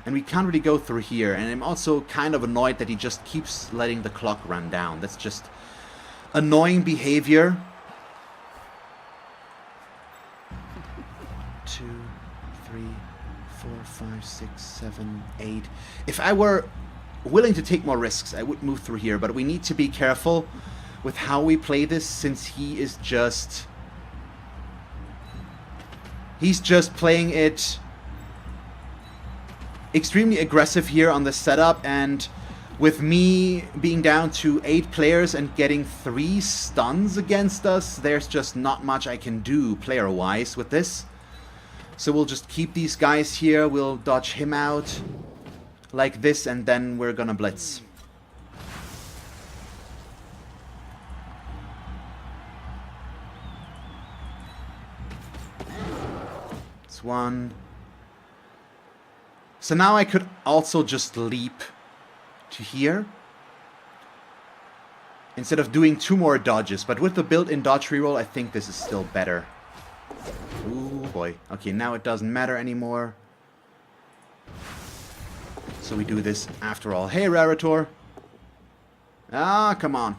And we can't really go through here. And I'm also kind of annoyed that he just keeps letting the clock run down. That's just annoying behavior. 2, 3, 4, 5, 6, 7, 8. If I were willing to take more risks, I would move through here. But we need to be careful with how we play this, since he is just... He's just playing it... extremely aggressive here on the setup, and with me being down to 8 players and getting 3 stuns against us, there's just not much I can do player-wise with this. So we'll just keep these guys here, we'll dodge him out like this, and then we're gonna blitz. It's 1. So now I could also just leap to here instead of doing 2 more dodges. But with the built-in dodge reroll, I think this is still better. Ooh, boy. Okay, now it doesn't matter anymore. So we do this after all. Hey, Raritor. Ah, come on.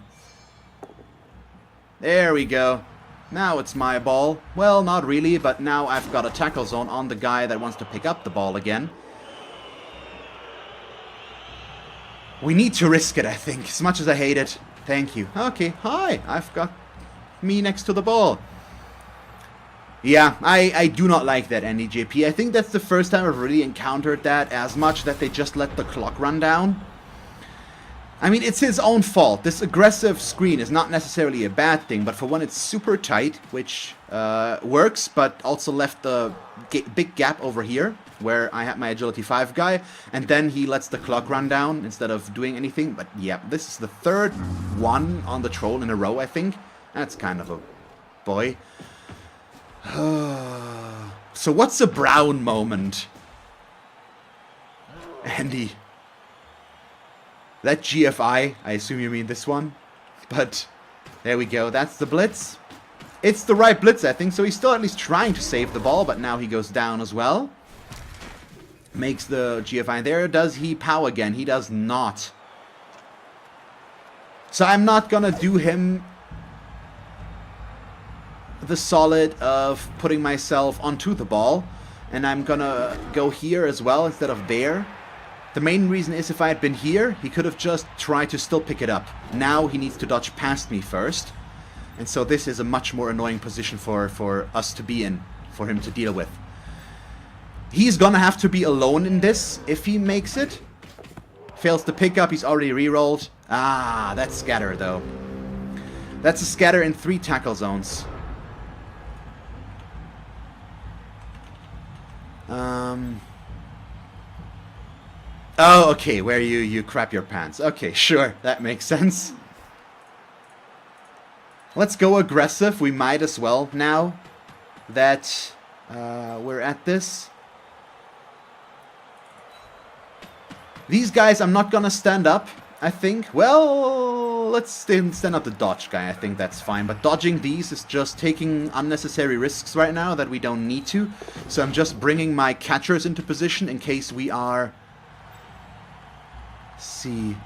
There we go. Now it's my ball. Well, not really, but now I've got a tackle zone on the guy that wants to pick up the ball again. We need to risk it, I think, as much as I hate it. Thank you. Okay, hi. I've got me next to the ball. Yeah, I do not like that NDJP. I think that's the first time I've really encountered that as much, that they just let the clock run down. I mean, it's his own fault. This aggressive screen is not necessarily a bad thing, but for when it's super tight, which works, but also left a big gap over here, where I had my agility 5 guy, and then he lets the clock run down instead of doing anything. But yeah, this is the 3rd one on the troll in a row, I think. That's kind of a boy. So what's a brown moment? Andy. That GFI, I assume you mean this one. But there we go, that's the blitz. It's the right blitz, I think, so he's still at least trying to save the ball, but now he goes down as well. Makes the GFI there. Does he POW again? He does not. So I'm not gonna do him the solid of putting myself onto the ball. And I'm gonna go here as well instead of there. The main reason is if I had been here, he could have just tried to still pick it up. Now he needs to dodge past me first. And so this is a much more annoying position for us to be in, for him to deal with. He's gonna have to be alone in this if he makes it. Fails to pick up, he's already rerolled. Ah, that's scatter though. That's a scatter in 3 tackle zones. Oh, okay, where you crap your pants. Okay, sure, that makes sense. Let's go aggressive. We might as well now that we're at this. These guys, I'm not gonna stand up, I think. Well, let's stand up the dodge guy. I think that's fine. But dodging these is just taking unnecessary risks right now that we don't need to. So I'm just bringing my catchers into position in case we are... Let's see...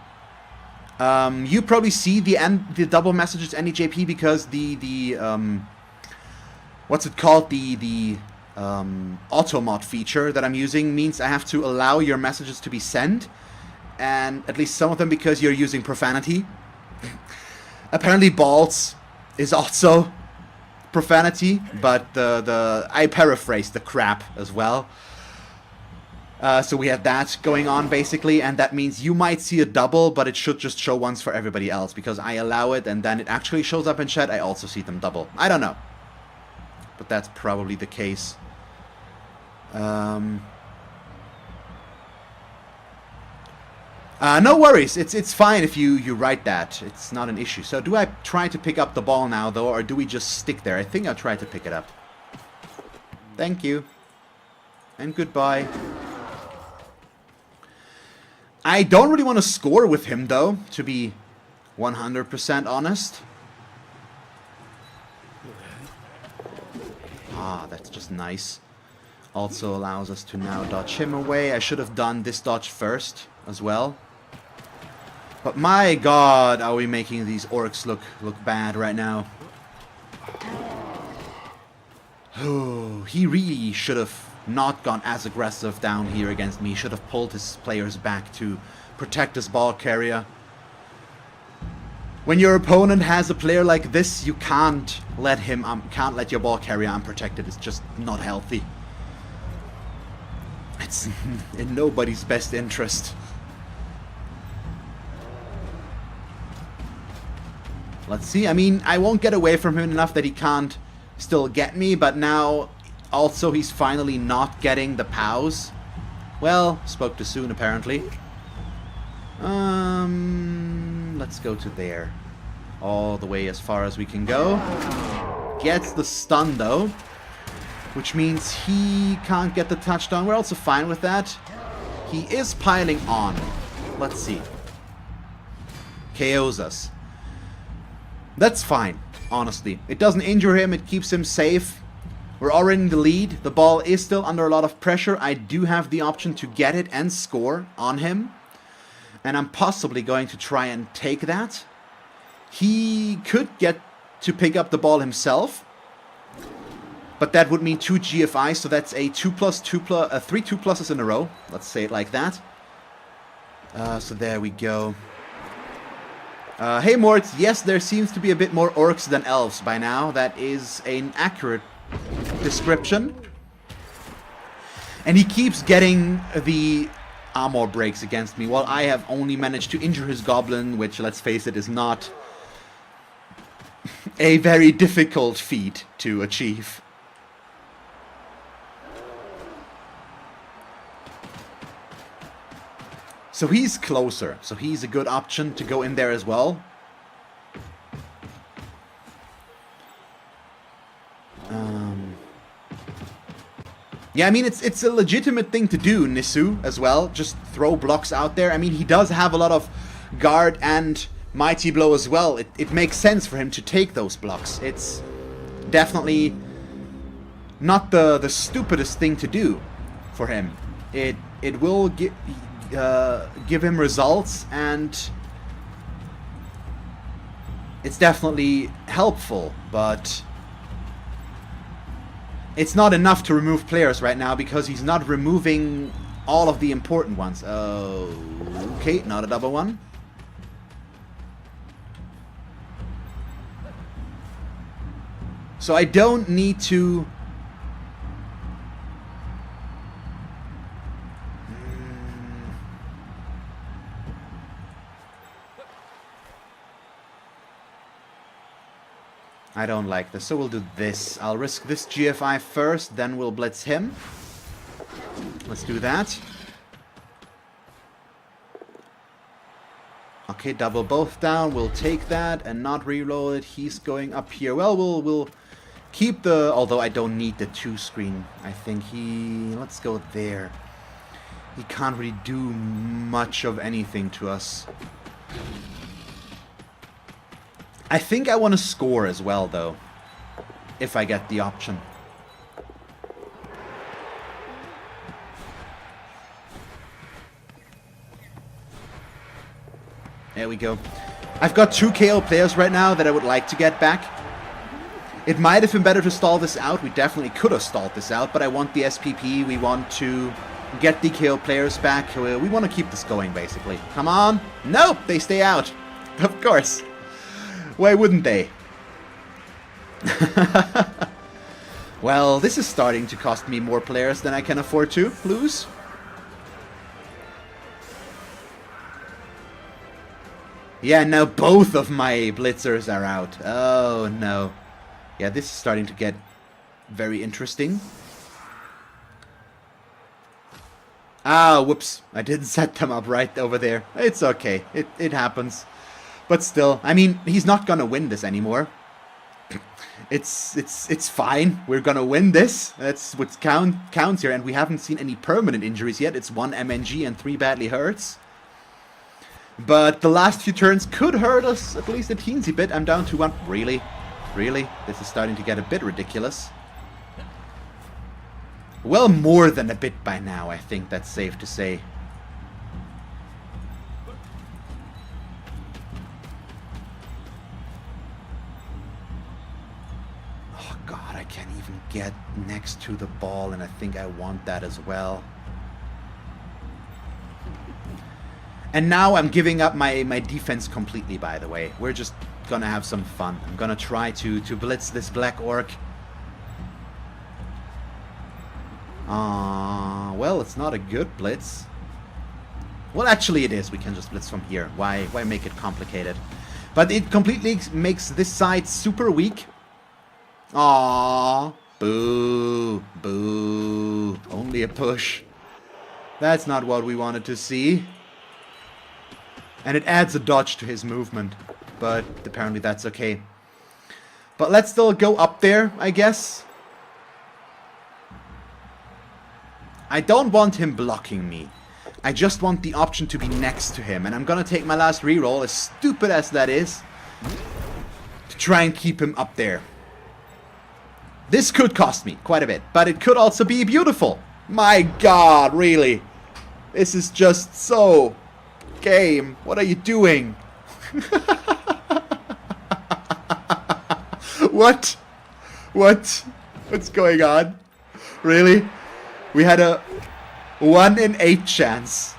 you probably see the double messages NEJP because the what's it called, the automod feature that I'm using means I have to allow your messages to be sent, and at least some of them because you're using profanity. Apparently balls is also profanity, but I paraphrased the crap as well. So we have that going on basically, and that means you might see a double, but it should just show once for everybody else because I allow it and then it actually shows up in chat. I also see them double. I don't know, but that's probably the case. No worries, it's fine if you write that. It's not an issue. So do I try to pick up the ball now though, or do we just stick there? I think I'll try to pick it up. Thank you. And goodbye. I don't really want to score with him, though, to be 100% honest. Ah, that's just nice. Also allows us to now dodge him away. I should have done this dodge first as well. But my god, are we making these orcs look bad right now. Oh, he really should have not gone as aggressive down here against me. Should have pulled his players back to protect his ball carrier. When your opponent has a player like this, you can't let him can't let your ball carrier unprotected. It's just not healthy. It's in nobody's best interest. Let's see. I mean, I won't get away from him enough that he can't still get me, but now also he's finally not getting the POWs. Well, spoke too soon apparently. Let's go to there. All the way as far as we can go. Gets the stun though, which means he can't get the touchdown. We're also fine with that. He is piling on. Let's see. KOs us. That's fine, honestly. It doesn't injure him, it keeps him safe. We're already in the lead. The ball is still under a lot of pressure. I do have the option to get it and score on him. And I'm possibly going to try and take that. He could get to pick up the ball himself. But that would mean 2 GFI, so that's a 3 2 pluses in a row. Let's say it like that. So there we go. Hey Mort, yes, there seems to be a bit more orcs than elves by now. That is an accurate description. And he keeps getting the armor breaks against me, while I have only managed to injure his goblin, which, let's face it, is not a very difficult feat to achieve. So he's closer, so he's a good option to go in there as well. Yeah, I mean, it's a legitimate thing to do, Nisu, as well. Just throw blocks out there. I mean, he does have a lot of guard and mighty blow as well. It makes sense for him to take those blocks. It's definitely not the stupidest thing to do for him. It will give him results, and it's definitely helpful, but it's not enough to remove players right now because he's not removing all of the important ones. Okay, not a double one. So I don't need to I don't like this, so we'll do this. I'll risk this GFI first, then we'll blitz him. Let's do that. Okay, double both down. We'll take that and not reroll it. He's going up here. Well, we'll keep the... Although I don't need the 2 screen. I think he... Let's go there. He can't really do much of anything to us. I think I want to score as well, though. If I get the option. There we go. I've got 2 KO players right now that I would like to get back. It might have been better to stall this out. We definitely could have stalled this out, but I want the SPP. We want to get the KO players back. We want to keep this going, basically. Come on. Nope, they stay out. Of course. Why wouldn't they? Well, this is starting to cost me more players than I can afford to lose. Yeah, now both of my blitzers are out. Oh, no. Yeah, this is starting to get very interesting. Ah, whoops. I didn't set them up right over there. It's okay. It happens. But still, I mean, he's not gonna win this anymore. It's fine. We're gonna win this. That's what counts here. And we haven't seen any permanent injuries yet. It's 1 MNG and 3 badly hurts. But the last few turns could hurt us at least a teensy bit. I'm down to 1. Really? Really? This is starting to get a bit ridiculous. Well, more than a bit by now, I think that's safe to say. Oh god, I can't even get next to the ball, and I think I want that as well. And now I'm giving up my defense completely, by the way. We're just gonna have some fun. I'm gonna try to blitz this black orc. Well, it's not a good blitz. Well, actually it is. We can just blitz from here. Why make it complicated? But it completely makes this side super weak. Aww. Boo. Boo. Only a push. That's not what we wanted to see. And it adds a dodge to his movement. But apparently that's okay. But let's still go up there, I guess. I don't want him blocking me. I just want the option to be next to him. And I'm gonna take my last reroll, as stupid as that is, to try and keep him up there. This could cost me quite a bit, but it could also be beautiful. My god, really? This is just so... game. What are you doing? What? What? What's going on? Really? We had a 1 in 8 chance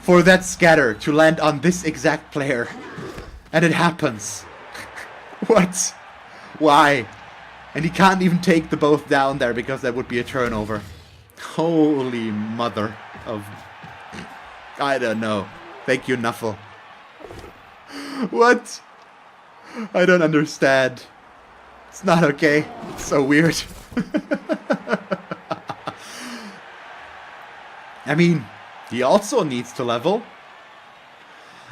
for that scatter to land on this exact player. And it happens. What? Why? And he can't even take the both down there because that would be a turnover. Holy mother of... I don't know. Thank you, Nuffle. What? I don't understand. It's not okay. It's so weird. I mean, he also needs to level.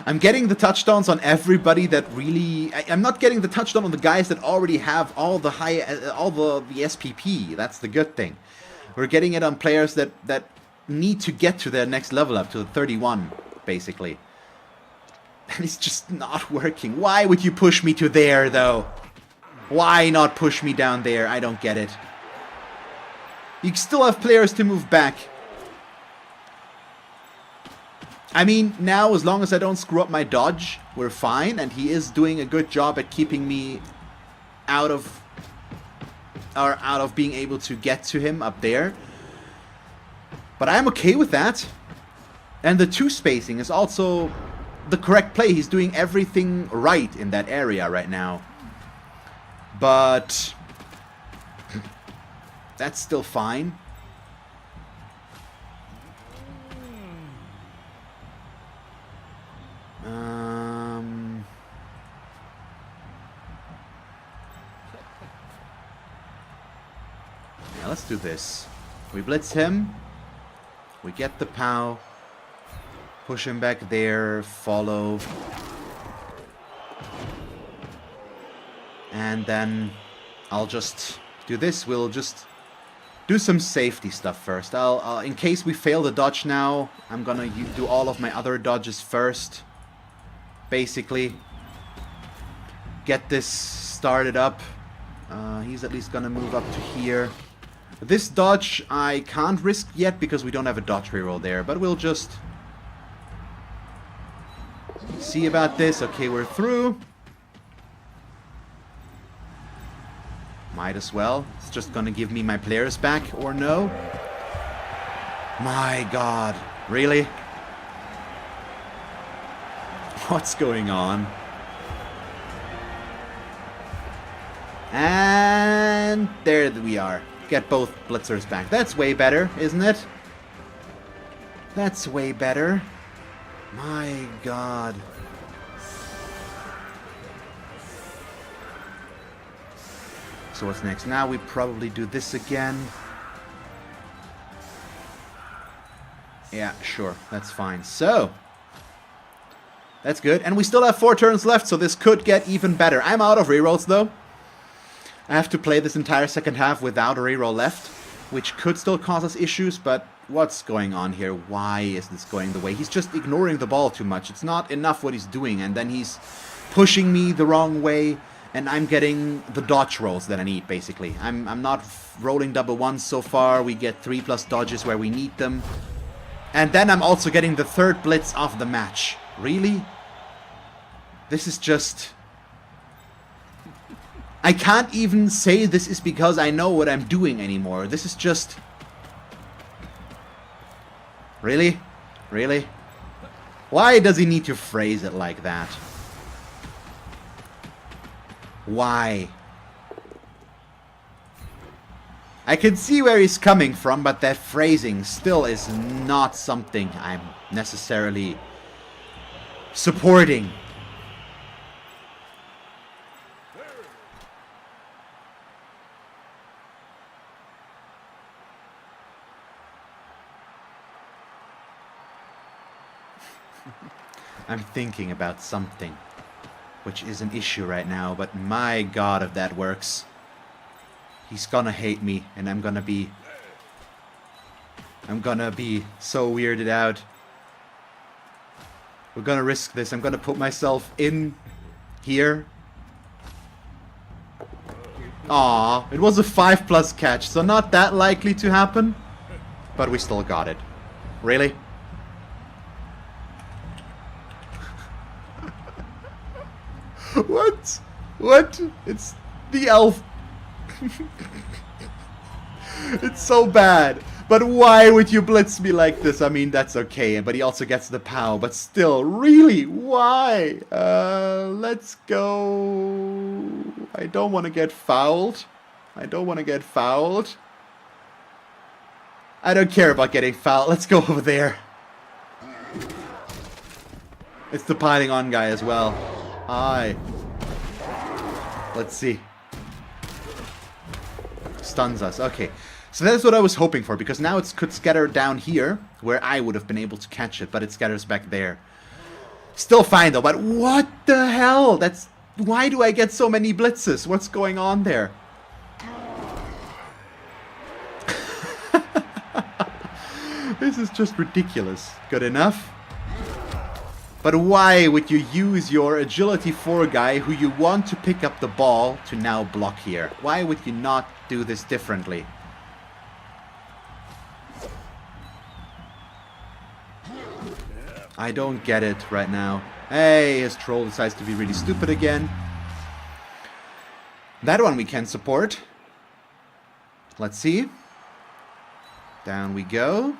I'm getting the touchdowns on everybody that really... I'm not getting the touchdown on the guys that already have all the SPP. That's the good thing. We're getting it on players that need to get to their next level up, to the 31, basically. And it's just not working. Why would you push me to there, though? Why not push me down there? I don't get it. You still have players to move back. I mean, now, as long as I don't screw up my dodge, we're fine. And he is doing a good job at keeping me out of being able to get to him up there. But I'm okay with that. And the 2 spacing is also the correct play. He's doing everything right in that area right now. But that's still fine. Yeah, let's do this. We blitz him. We get the POW. Push him back there. Follow. And then I'll just do this. We'll just do some safety stuff first. I'll in case we fail the dodge now, I'm gonna do all of my other dodges first. Basically. Get this started up. He's at least gonna move up to here. This dodge I can't risk yet because we don't have a dodge reroll there, but we'll just see about this. Okay, we're through. Might as well. It's just gonna give me my players back, or no? My god. Really? What's going on? And there we are. Get both blitzers back. That's way better, isn't it? That's way better. My god. So what's next? Now we probably do this again. Yeah, sure. That's fine. So, that's good. And we still have 4 turns left, so this could get even better. I'm out of rerolls, though. I have to play this entire second half without a reroll left, which could still cause us issues, but what's going on here? Why is this going the way? He's just ignoring the ball too much. It's not enough what he's doing, and then he's pushing me the wrong way, and I'm getting the dodge rolls that I need, basically. I'm not rolling double ones so far. We get 3+ dodges where we need them. And then I'm also getting the 3rd blitz of the match. Really? This is just... I can't even say this is because I know what I'm doing anymore. This is just... Really? Really? Why does he need to phrase it like that? Why? I can see where he's coming from, but that phrasing still is not something I'm necessarily supporting. I'm thinking about something, which is an issue right now, but my god if that works. He's gonna hate me, and I'm gonna be so weirded out. We're gonna risk this. I'm gonna put myself in here. Aw, it was a 5+ catch, so not that likely to happen. But we still got it. Really? What? What? It's the elf. It's so bad. But why would you blitz me like this? I mean, that's okay. But he also gets the POW. But still, really? Why? Let's go. I don't want to get fouled. I don't want to get fouled. I don't care about getting fouled. Let's go over there. It's the piling on guy as well. Hi. Let's see. Stuns us. Okay. So that's what I was hoping for, because now it could scatter down here, where I would have been able to catch it, but it scatters back there. Still fine though, but what the hell? That's... Why do I get so many blitzes? What's going on there? This is just ridiculous. Good enough. But why would you use your agility 4 guy who you want to pick up the ball to now block here? Why would you not do this differently? I don't get it right now. Hey, his troll decides to be really stupid again. That one we can support. Let's see. Down we go.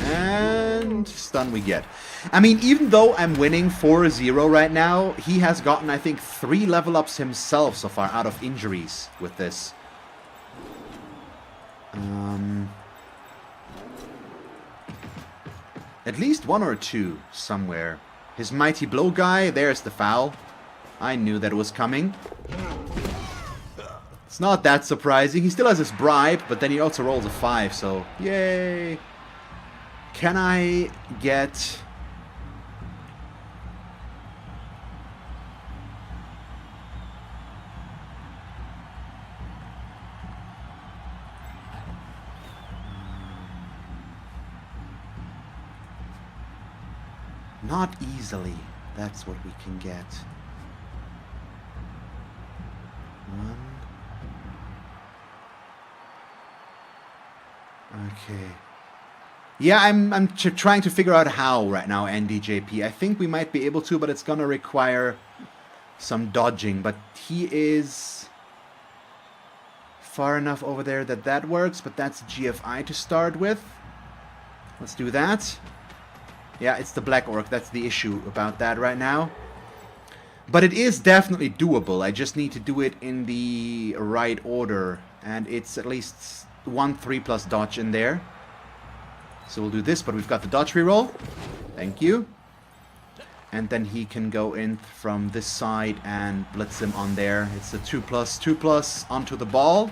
And stun we get. I mean, even though I'm winning 4-0 right now, he has gotten, I think, 3 level ups himself so far out of injuries with this. At least 1 or 2 somewhere. His mighty blow guy, there's the foul. I knew that it was coming. It's not that surprising. He still has his bribe, but then he also rolls a 5, so yay. Can I get... Not easily. That's what we can get. 1. Okay. Yeah, I'm trying to figure out how right now, NDJP. I think we might be able to, but it's gonna require some dodging. But he is far enough over there that that works, but that's GFI to start with. Let's do that. Yeah, it's the Black Orc. That's the issue about that right now. But it is definitely doable. I just need to do it in the right order. And it's at least 1 3+ dodge in there. So we'll do this, but we've got the dodge reroll. Thank you. And then he can go in from this side and blitz him on there. It's a 2+, 2+ onto the ball.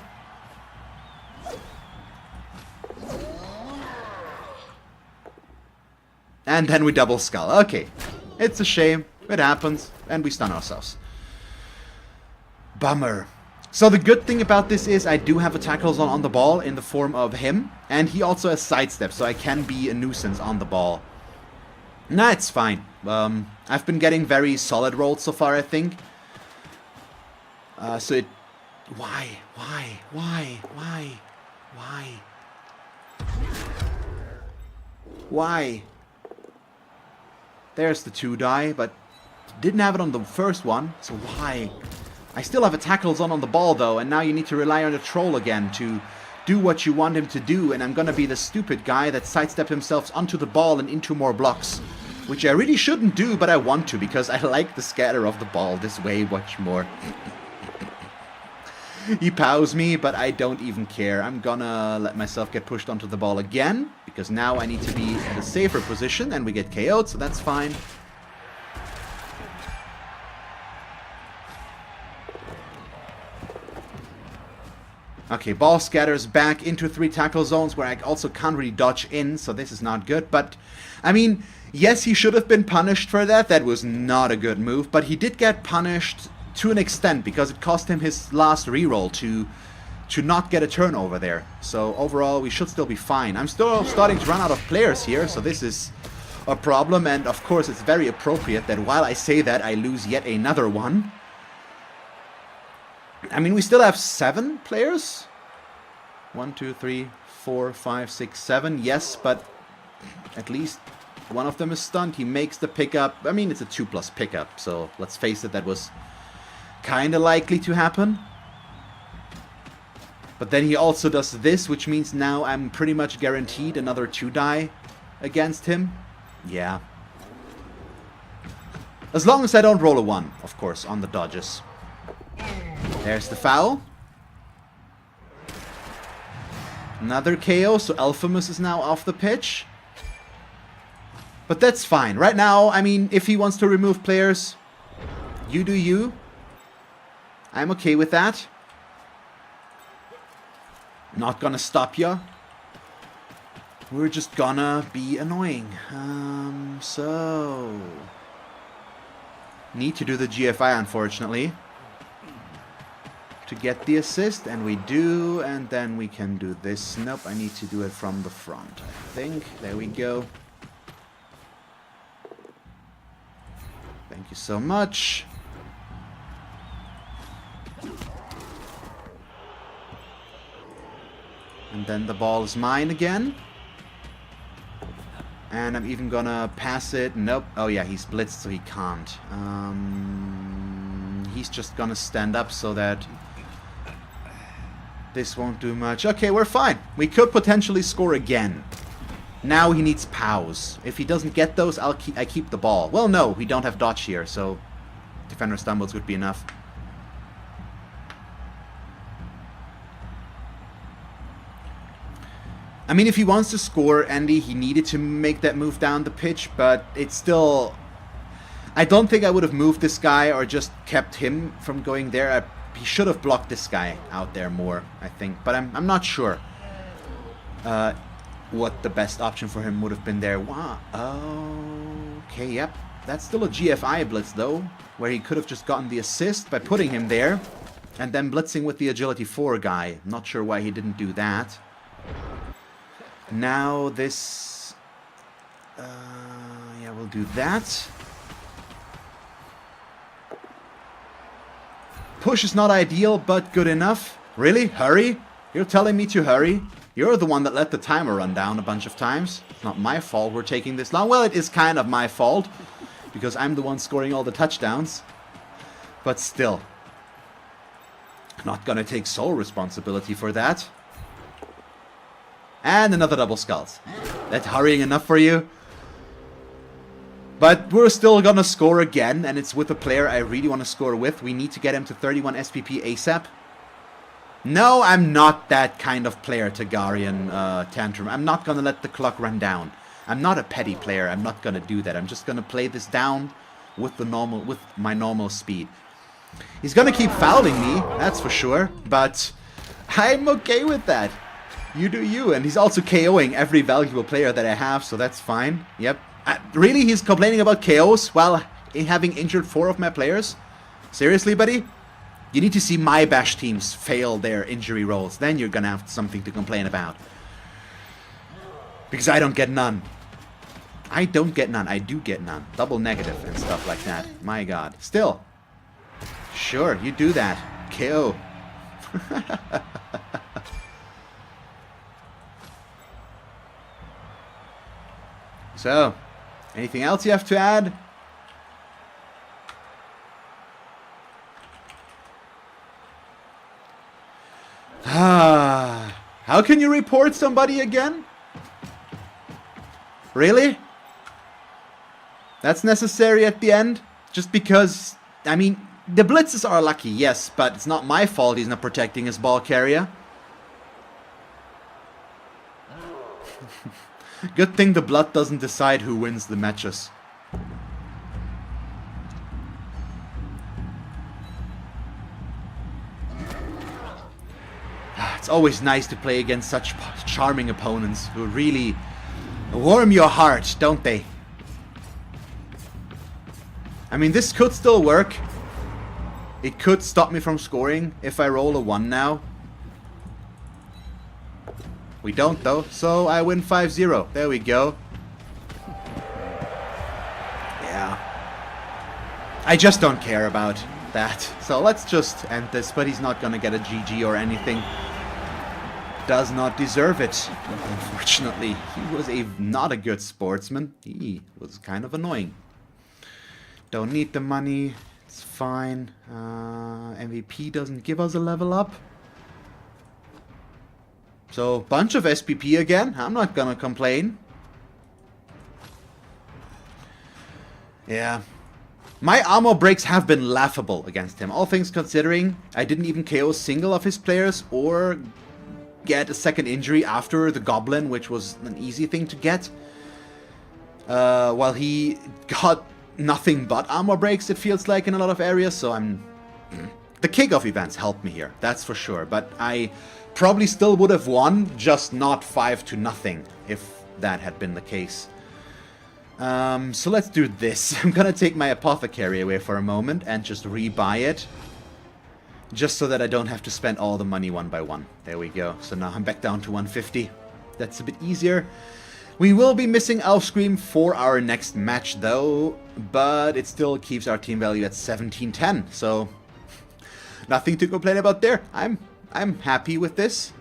And then we double skull. Okay. It's a shame. It happens. And we stun ourselves. Bummer. So the good thing about this is I do have a tackle zone on the ball in the form of him. And he also has sidestep, so I can be a nuisance on the ball. Nah, it's fine. I've been getting very solid rolls so far, I think. So it... Why? There's the 2 die, but didn't have it on the first one, so why? I still have a tackle zone on the ball though, and now you need to rely on the troll again to do what you want him to do, and I'm gonna be the stupid guy that sidestep himself onto the ball and into more blocks. Which I really shouldn't do, but I want to, because I like the scatter of the ball this way much more. He pows me, but I don't even care. I'm gonna let myself get pushed onto the ball again, because now I need to be at a safer position, and we get KO'd, so that's fine. Okay, ball scatters back into 3 tackle zones, where I also can't really dodge in, so this is not good. But, I mean, yes, he should have been punished for that. That was not a good move, but he did get punished to an extent, because it cost him his last reroll to not get a turnover there. So overall, we should still be fine. I'm still starting to run out of players here, so this is a problem. And of course, it's very appropriate that while I say that, I lose yet another one. I mean, we still have 7 players. 1, 2, 3, 4, 5, 6, 7. Yes, but at least one of them is stunned. He makes the pickup. I mean, it's a 2+ pickup, so let's face it, that was kind of likely to happen. But then he also does this, which means now I'm pretty much guaranteed another 2 die against him. Yeah. As long as I don't roll a 1, of course, on the dodges. There's the foul. Another KO, so Alphamus is now off the pitch. But that's fine. Right now, I mean, if he wants to remove players, you do you. I'm okay with that. Not gonna stop ya. We're just gonna be annoying. So... Need to do the GFI, unfortunately, to get the assist, and we do, and then we can do this. Nope, I need to do it from the front, I think. There we go. Thank you so much. And then the ball is mine again. And I'm even gonna pass it. Nope. Oh yeah, he's blitzed, so he can't. He's just gonna stand up so that this won't do much. Okay, we're fine. We could potentially score again. Now he needs pows. If he doesn't get those, I keep the ball. Well, no, we don't have dodge here, so defender stumbles would be enough. I mean, if he wants to score, Andy, he needed to make that move down the pitch, but it's still... I don't think I would have moved this guy or just kept him from going there. I he should have blocked this guy out there more, I think. But I'm not sure what the best option for him would have been there. Wow. Okay, yep. That's still a GFI blitz, though, where he could have just gotten the assist by putting him there and then blitzing with the agility 4 guy. Not sure why he didn't do that. Now this... yeah, we'll do that. Push is not ideal, but good enough. Really? Hurry? You're telling me to hurry? You're the one that let the timer run down a bunch of times. It's not my fault we're taking this long. Well, it is kind of my fault, because I'm the one scoring all the touchdowns. But still. Not gonna take sole responsibility for that. And another double skulls. That hurrying enough for you? But we're still gonna score again, and it's with a player I really want to score with. We need to get him to 31 SPP ASAP. No, I'm not that kind of player, Targaryen Tantrum. I'm not gonna let the clock run down. I'm not a petty player. I'm not gonna do that. I'm just gonna play this down with my normal speed. He's gonna keep fouling me, that's for sure. But I'm okay with that. You do you. And he's also KOing every valuable player that I have, so that's fine. Yep. Really? He's complaining about KOs while having injured 4 of my players? Seriously, buddy? You need to see my bash teams fail their injury rolls. Then you're gonna have something to complain about. Because I don't get none. I don't get none. I do get none. Double negative and stuff like that. My god. Still. Sure, you do that. KO. So, anything else you have to add? How can you report somebody again? Really? That's necessary at the end? Just because, I mean, the blitzes are lucky, yes, but it's not my fault he's not protecting his ball carrier. Good thing the blood doesn't decide who wins the matches. It's always nice to play against such charming opponents who really warm your heart, don't they? I mean, this could still work. It could stop me from scoring if I roll a 1 now. We don't, though, so I win 5-0. There we go. Yeah. I just don't care about that. So let's just end this, but he's not gonna get a GG or anything. Does not deserve it, unfortunately. He was not a good sportsman. He was kind of annoying. Don't need the money. It's fine. MVP doesn't give us a level up. So, bunch of SPP again. I'm not gonna complain. Yeah. My armor breaks have been laughable against him. All things considering, I didn't even KO a single of his players or get a second injury after the Goblin, which was an easy thing to get. While he got nothing but armor breaks, it feels like, in a lot of areas, so the kickoff events helped me here, that's for sure, but I probably still would have won, just not 5-0 if that had been the case. So let's do this. I'm gonna take my apothecary away for a moment and just rebuy it. Just so that I don't have to spend all the money one by one. There we go. So now I'm back down to 150. That's a bit easier. We will be missing Elfscream for our next match though, but it still keeps our team value at 1710. So nothing to complain about there. I'm happy with this.